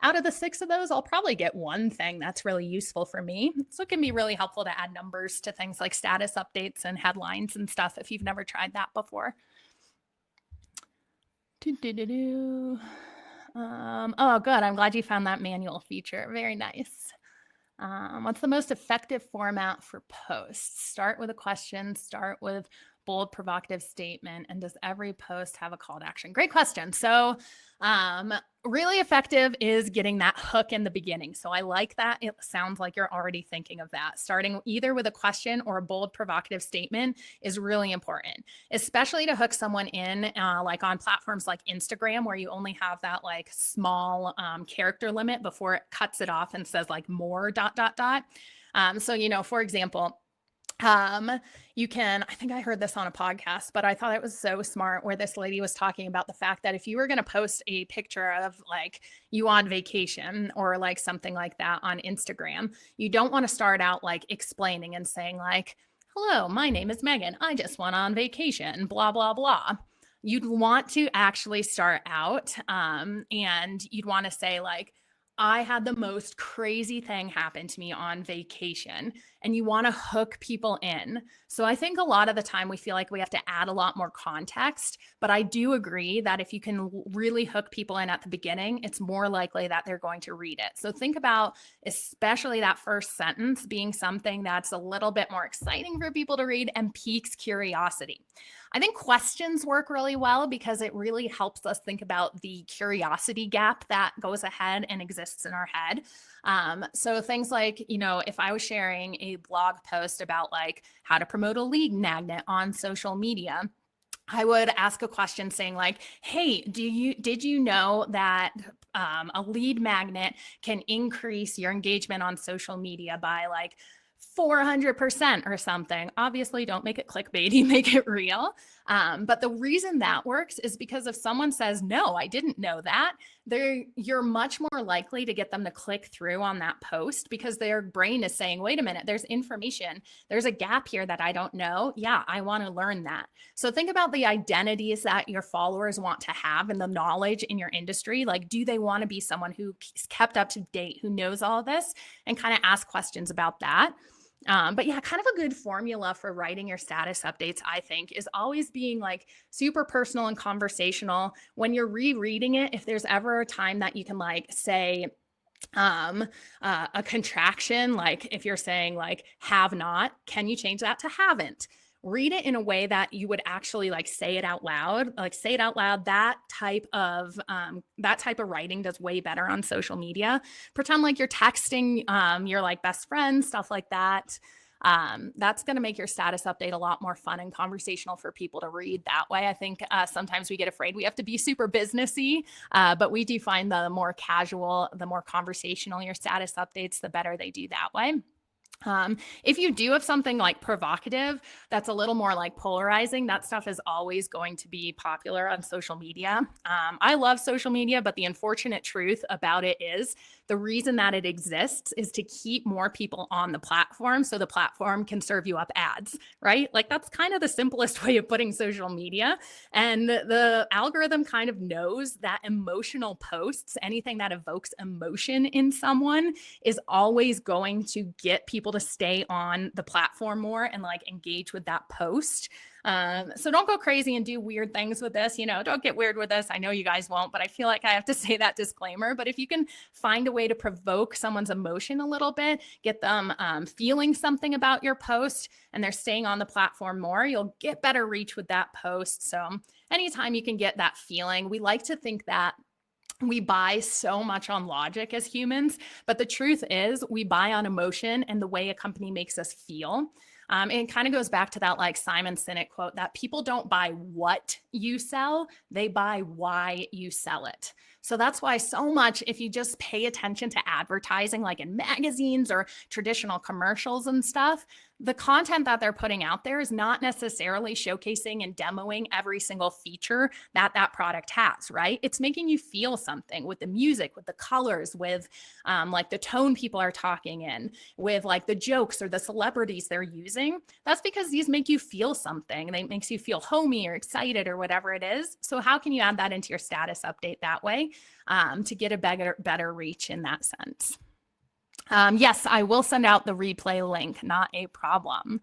out of the 6 of those, I'll probably get one thing that's really useful for me. So it can be really helpful to add numbers to things like status updates and headlines and stuff if you've never tried that before. Oh, good. I'm glad you found that manual feature. Very nice. What's the most effective format for posts? Start with a question, start with bold, provocative statement, and does every post have a call to action? Great question. So really effective is getting that hook in the beginning. So I like that. It sounds like you're already thinking of that. Starting either with a question or a bold, provocative statement is really important, especially to hook someone in like on platforms like Instagram, where you only have that like small character limit before it cuts it off and says like more ... So, you know, for example, you can, I think I heard this on a podcast, but I thought it was so smart where this lady was talking about the fact that if you were going to post a picture of like you on vacation or like something like that on Instagram, you don't want to start out like explaining and saying like, hello, my name is Megan. I just went on vacation, blah, blah, blah. You'd want to actually start out and you'd want to say like, I had the most crazy thing happen to me on vacation, and you want to hook people in. So I think a lot of the time we feel like we have to add a lot more context, but I do agree that if you can really hook people in at the beginning, it's more likely that they're going to read it. So think about especially that first sentence being something that's a little bit more exciting for people to read and piques curiosity. I think questions work really well because it really helps us think about the curiosity gap that goes ahead and exists in our head. So things like, you know, if I was sharing a blog post about like how to promote a lead magnet on social media, I would ask a question saying like, hey, did you know that a lead magnet can increase your engagement on social media by like 400% or something? Obviously, don't make it clickbaity, make it real. But the reason that works is because if someone says, no, I didn't know that, you're much more likely to get them to click through on that post because their brain is saying, wait a minute, there's information. There's a gap here that I don't know. Yeah, I want to learn that. So think about the identities that your followers want to have and the knowledge in your industry. Like, do they want to be someone who's kept up to date, who knows all this, and kind of ask questions about that? But yeah, kind of a good formula for writing your status updates, I think, is always being like super personal and conversational. When you're rereading it, if there's ever a time that you can like say a contraction, like if you're saying like have not, can you change that to haven't? Read it in a way that you would actually like say it out loud, like say it out loud. That type of writing does way better on social media. Pretend like you're texting your like best friend, stuff like that. That's going to make your status update a lot more fun and conversational for people to read that way. I think sometimes we get afraid we have to be super businessy, but we do find the more casual, the more conversational your status updates, the better they do that way. If you do have something like provocative, that's a little more like polarizing, that stuff is always going to be popular on social media. I love social media, but the unfortunate truth about it is the reason that it exists is to keep more people on the platform so the platform can serve you up ads, right? Like that's kind of the simplest way of putting social media. And the algorithm kind of knows that emotional posts, anything that evokes emotion in someone, is always going to get people to stay on the platform more and like engage with that post. So don't go crazy and do weird things with this, you know, don't get weird with this. I know you guys won't, but I feel like I have to say that disclaimer. But if you can find a way to provoke someone's emotion a little bit, get them feeling something about your post and they're staying on the platform more, you'll get better reach with that post. So anytime you can get that feeling, we like to think that we buy so much on logic as humans, but the truth is we buy on emotion and the way a company makes us feel. It kind of goes back to that like Simon Sinek quote that people don't buy what you sell, they buy why you sell it. So that's why so much, if you just pay attention to advertising, like in magazines or traditional commercials and stuff, the content that they're putting out there is not necessarily showcasing and demoing every single feature that that product has, right? It's making you feel something with the music, with the colors, with like the tone people are talking in, with like the jokes or the celebrities they're using. That's because these make you feel something. They makes you feel homey or excited or whatever it is. So how can you add that into your status update that way to get a better reach in that sense? Yes, I will send out the replay link, not a problem.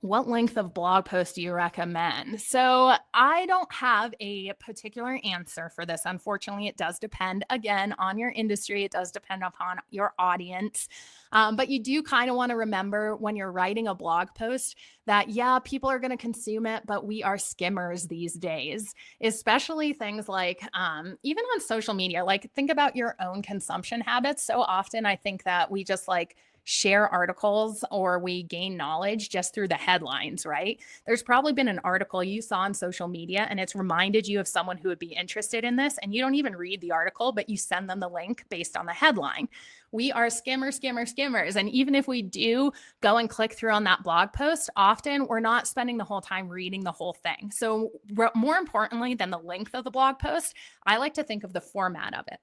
What length of blog post do you recommend? So I don't have a particular answer for this. Unfortunately, it does depend, again, on your industry. It does depend upon your audience. But you do kind of want to remember when you're writing a blog post that, yeah, people are going to consume it, but we are skimmers these days, especially things like even on social media. Like think about your own consumption habits. So often I think that we just like share articles or we gain knowledge just through the headlines, right? There's probably been an article you saw on social media and it's reminded you of someone who would be interested in this, and you don't even read the article, but you send them the link based on the headline. We are skimmers. And even if we do go and click through on that blog post, often we're not spending the whole time reading the whole thing. So more importantly than the length of the blog post, I like to think of the format of it.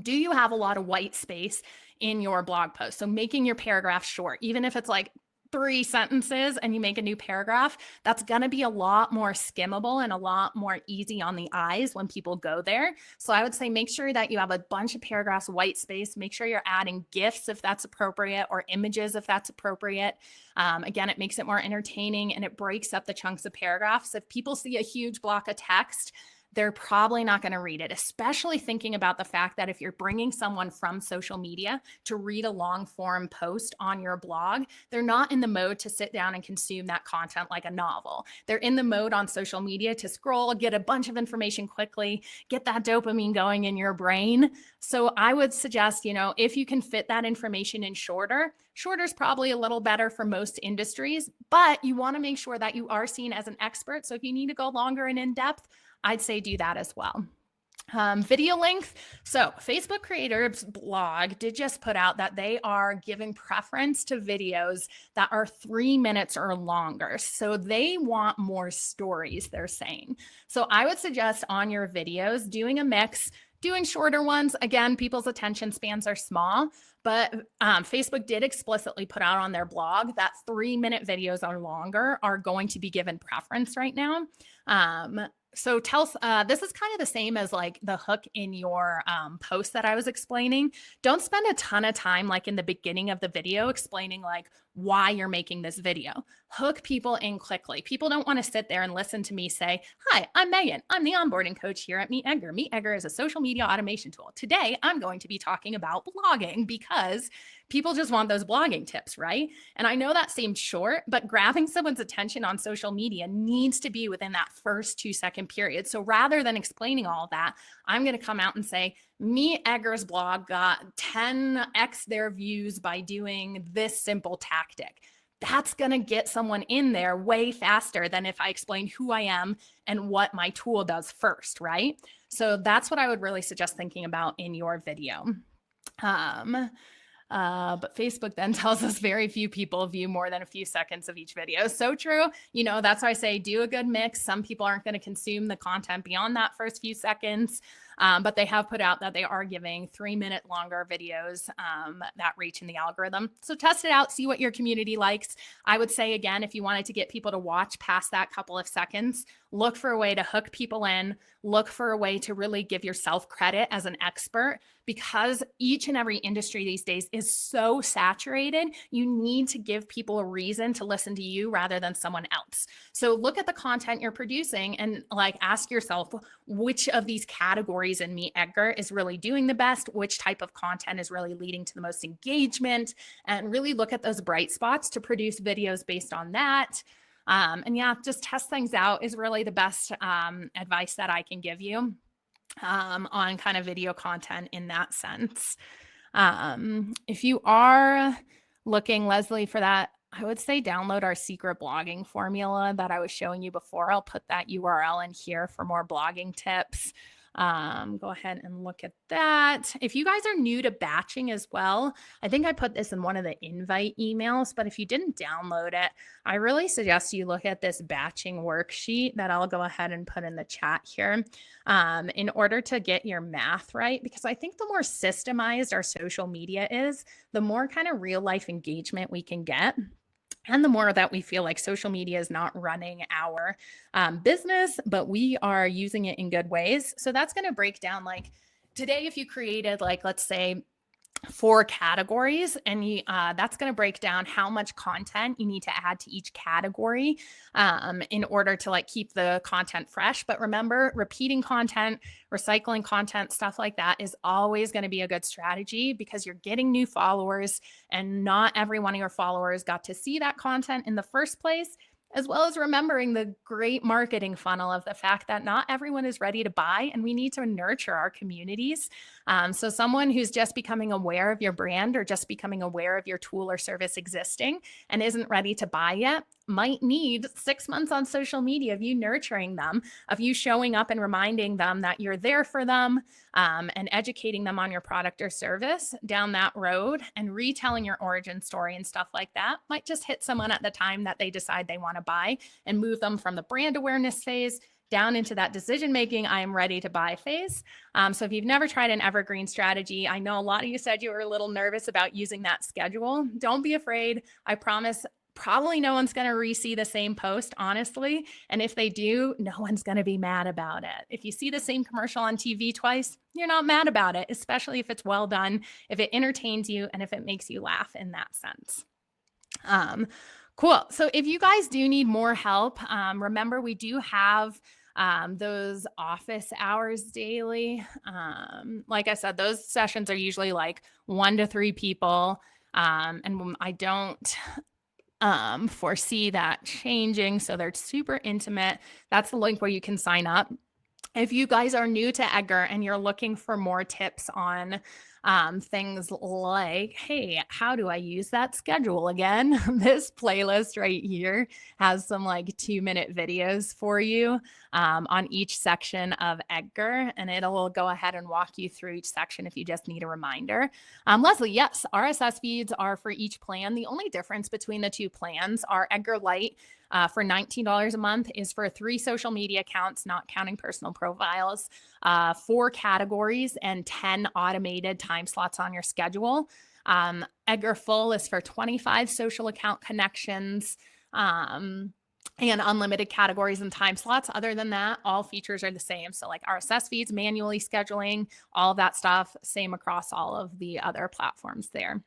Do you have a lot of white space in your blog post? So making your paragraph short, even if it's like 3 sentences and you make a new paragraph, that's going to be a lot more skimmable and a lot more easy on the eyes when people go there. So I would say make sure that you have a bunch of paragraphs, white space. Make sure you're adding GIFs if that's appropriate or images if that's appropriate. Again, it makes it more entertaining and it breaks up the chunks of paragraphs. If people see a huge block of text, they're probably not going to read it, especially thinking about the fact that if you're bringing someone from social media to read a long form post on your blog, they're not in the mode to sit down and consume that content like a novel. They're in the mode on social media to scroll, get a bunch of information quickly, get that dopamine going in your brain. So I would suggest, if you can fit that information in shorter is probably a little better for most industries, but you want to make sure that you are seen as an expert. So if you need to go longer and in depth, I'd say do that as well. Video length. So Facebook Creators blog did just put out that they are giving preference to videos that are 3 minutes or longer. So they want more stories, they're saying. So I would suggest on your videos doing a mix, doing shorter ones. Again, people's attention spans are small, but Facebook did explicitly put out on their blog that 3-minute videos or longer are going to be given preference right now. So this is kind of the same as like the hook in your post that I was explaining. Don't spend a ton of time like in the beginning of the video explaining like why you're making this video. Hook people in quickly. People don't want to sit there and listen to me say, hi, I'm Megan. I'm the onboarding coach here at MeetEdgar. MeetEdgar is a social media automation tool. Today, I'm going to be talking about blogging because people just want those blogging tips, right? And I know that seemed short, but grabbing someone's attention on social media needs to be within that first 2-second period. So rather than explaining all of that, I'm going to come out and say, MeetEdgar's blog got 10x their views by doing this simple tactic. That's going to get someone in there way faster than if I explain who I am and what my tool does first, right? So that's what I would really suggest thinking about in your video. But Facebook then tells us very few people view more than a few seconds of each video. So true. That's why I say do a good mix. Some people aren't going to consume the content beyond that first few seconds. But they have put out that they are giving 3-minute longer videos that reach in the algorithm. So test it out, see what your community likes. I would say, again, if you wanted to get people to watch past that couple of seconds, look for a way to hook people in, look for a way to really give yourself credit as an expert, because each and every industry these days is so saturated. You need to give people a reason to listen to you rather than someone else. So look at the content you're producing and like ask yourself, which of these categories in MeetEdgar is really doing the best, which type of content is really leading to the most engagement, and really look at those bright spots to produce videos based on that. And yeah, just test things out is really the best advice that I can give you on kind of video content in that sense. If you are looking, Leslie, for that, I would say download our secret blogging formula that I was showing you before. I'll put that URL in here for more blogging tips. Go ahead and look at that. If you guys are new to batching as well, I think I put this in one of the invite emails, but if you didn't download it, I really suggest you look at this batching worksheet that I'll go ahead and put in the chat here in order to get your math right, because I think the more systemized our social media is, the more kind of real life engagement we can get. And the more that we feel like social media is not running our business, but we are using it in good ways. So that's going to break down like today, if you created like, let's say 4 categories, and that's going to break down how much content you need to add to each category in order to like keep the content fresh. But remember, repeating content, recycling content, stuff like that is always going to be a good strategy, because you're getting new followers, and not every one of your followers got to see that content in the first place. As well as remembering the great marketing funnel of the fact that not everyone is ready to buy, and we need to nurture our communities. So someone who's just becoming aware of your brand, or just becoming aware of your tool or service existing and isn't ready to buy yet, might need 6 months on social media of you nurturing them, of you showing up and reminding them that you're there for them, and educating them on your product or service down that road, and retelling your origin story and stuff like that might just hit someone at the time that they decide they want to buy, and move them from the brand awareness phase down into that decision-making, I am ready to buy phase. So if you've never tried an evergreen strategy, I know a lot of you said you were a little nervous about using that schedule. Don't be afraid. I promise probably no one's going to re-see the same post, honestly. And if they do, no one's going to be mad about it. If you see the same commercial on TV twice, you're not mad about it, especially if it's well done, if it entertains you, and if it makes you laugh in that sense. Cool. So if you guys do need more help, remember we do have those office hours daily. Like I said, those sessions are usually like 1 to 3 people. And I don't foresee that changing. So they're super intimate. That's the link where you can sign up. If you guys are new to Edgar and you're looking for more tips on things like, hey, how do I use that schedule again? This playlist right here has some like 2-minute videos for you on each section of Edgar, and it'll go ahead and walk you through each section if you just need a reminder. Leslie, yes, RSS feeds are for each plan. The only difference between the 2 plans are Edgar Lite for $19 a month is for 3 social media accounts, not counting personal profiles, 4 categories, and 10 automated time slots on your schedule. Edgar Full is for 25 social account connections and unlimited categories and time slots. Other than that, all features are the same. So like RSS feeds, manually scheduling, all of that stuff, same across all of the other platforms there.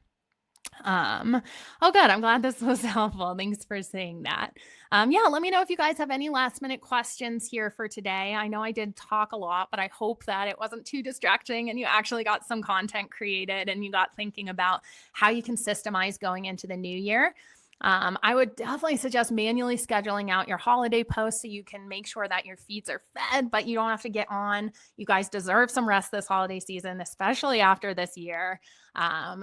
Oh, good. I'm glad this was helpful. Thanks for saying that. Yeah, let me know if you guys have any last minute questions here for today. I know I did talk a lot, but I hope that it wasn't too distracting and you actually got some content created and you got thinking about how you can systemize going into the new year. I would definitely suggest manually scheduling out your holiday posts so you can make sure that your feeds are fed, but you don't have to get on. You guys deserve some rest this holiday season, especially after this year.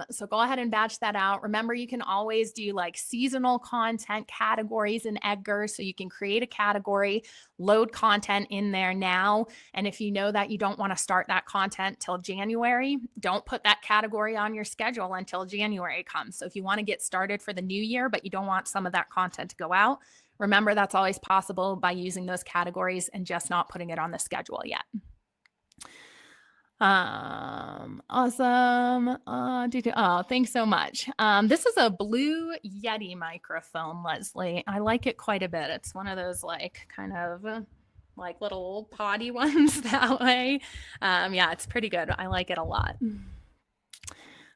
So go ahead and batch that out. Remember, you can always do like seasonal content categories in Edgar. So you can create a category, load content in there now. And if you know that you don't want to start that content till January, don't put that category on your schedule until January comes. So if you want to get started for the new year, but you don't want some of that content to go out, remember that's always possible by using those categories and just not putting it on the schedule yet. Awesome. Oh, thanks so much. This is a Blue Yeti microphone, Leslie. I like it quite a bit. It's one of those like kind of like little potty ones that way. Yeah, it's pretty good. I like it a lot.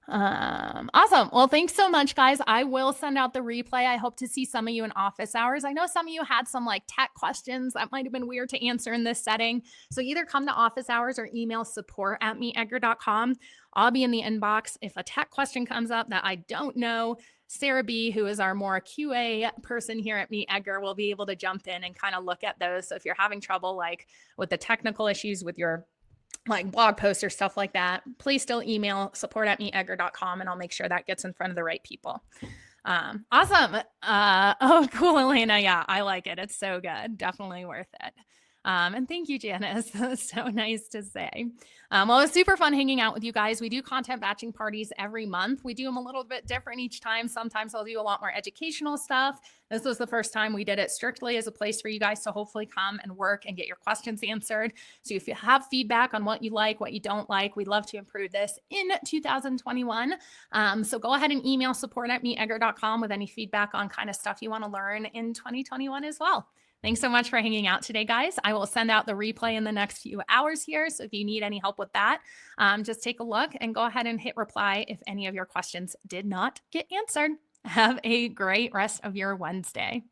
Awesome. Well, thanks so much, guys. I will send out the replay. I hope to see some of you in office hours. I know some of you had some like tech questions that might have been weird to answer in this setting. So either come to office hours or email support@meetedgar.com. I'll be in the inbox. If a tech question comes up that I don't know, Sarah B, who is our more QA person here at MeetEdgar, will be able to jump in and kind of look at those. So if you're having trouble like with the technical issues with your like blog posts or stuff like that, please still email support@meetedgar.com and I'll make sure that gets in front of the right people. Awesome. Oh, cool, Elena. Yeah, I like it. It's so good. Definitely worth it. And thank you, Janice. That was so nice to say. Well, it was super fun hanging out with you guys. We do content batching parties every month. We do them a little bit different each time. Sometimes I'll do a lot more educational stuff. This was the first time we did it strictly as a place for you guys to hopefully come and work and get your questions answered. So if you have feedback on what you like, what you don't like, we'd love to improve this in 2021. So go ahead and email support@meetedgar.com with any feedback on kind of stuff you want to learn in 2021 as well. Thanks so much for hanging out today, guys. I will send out the replay in the next few hours here. So if you need any help with that, just take a look and go ahead and hit reply if any of your questions did not get answered. Have a great rest of your Wednesday.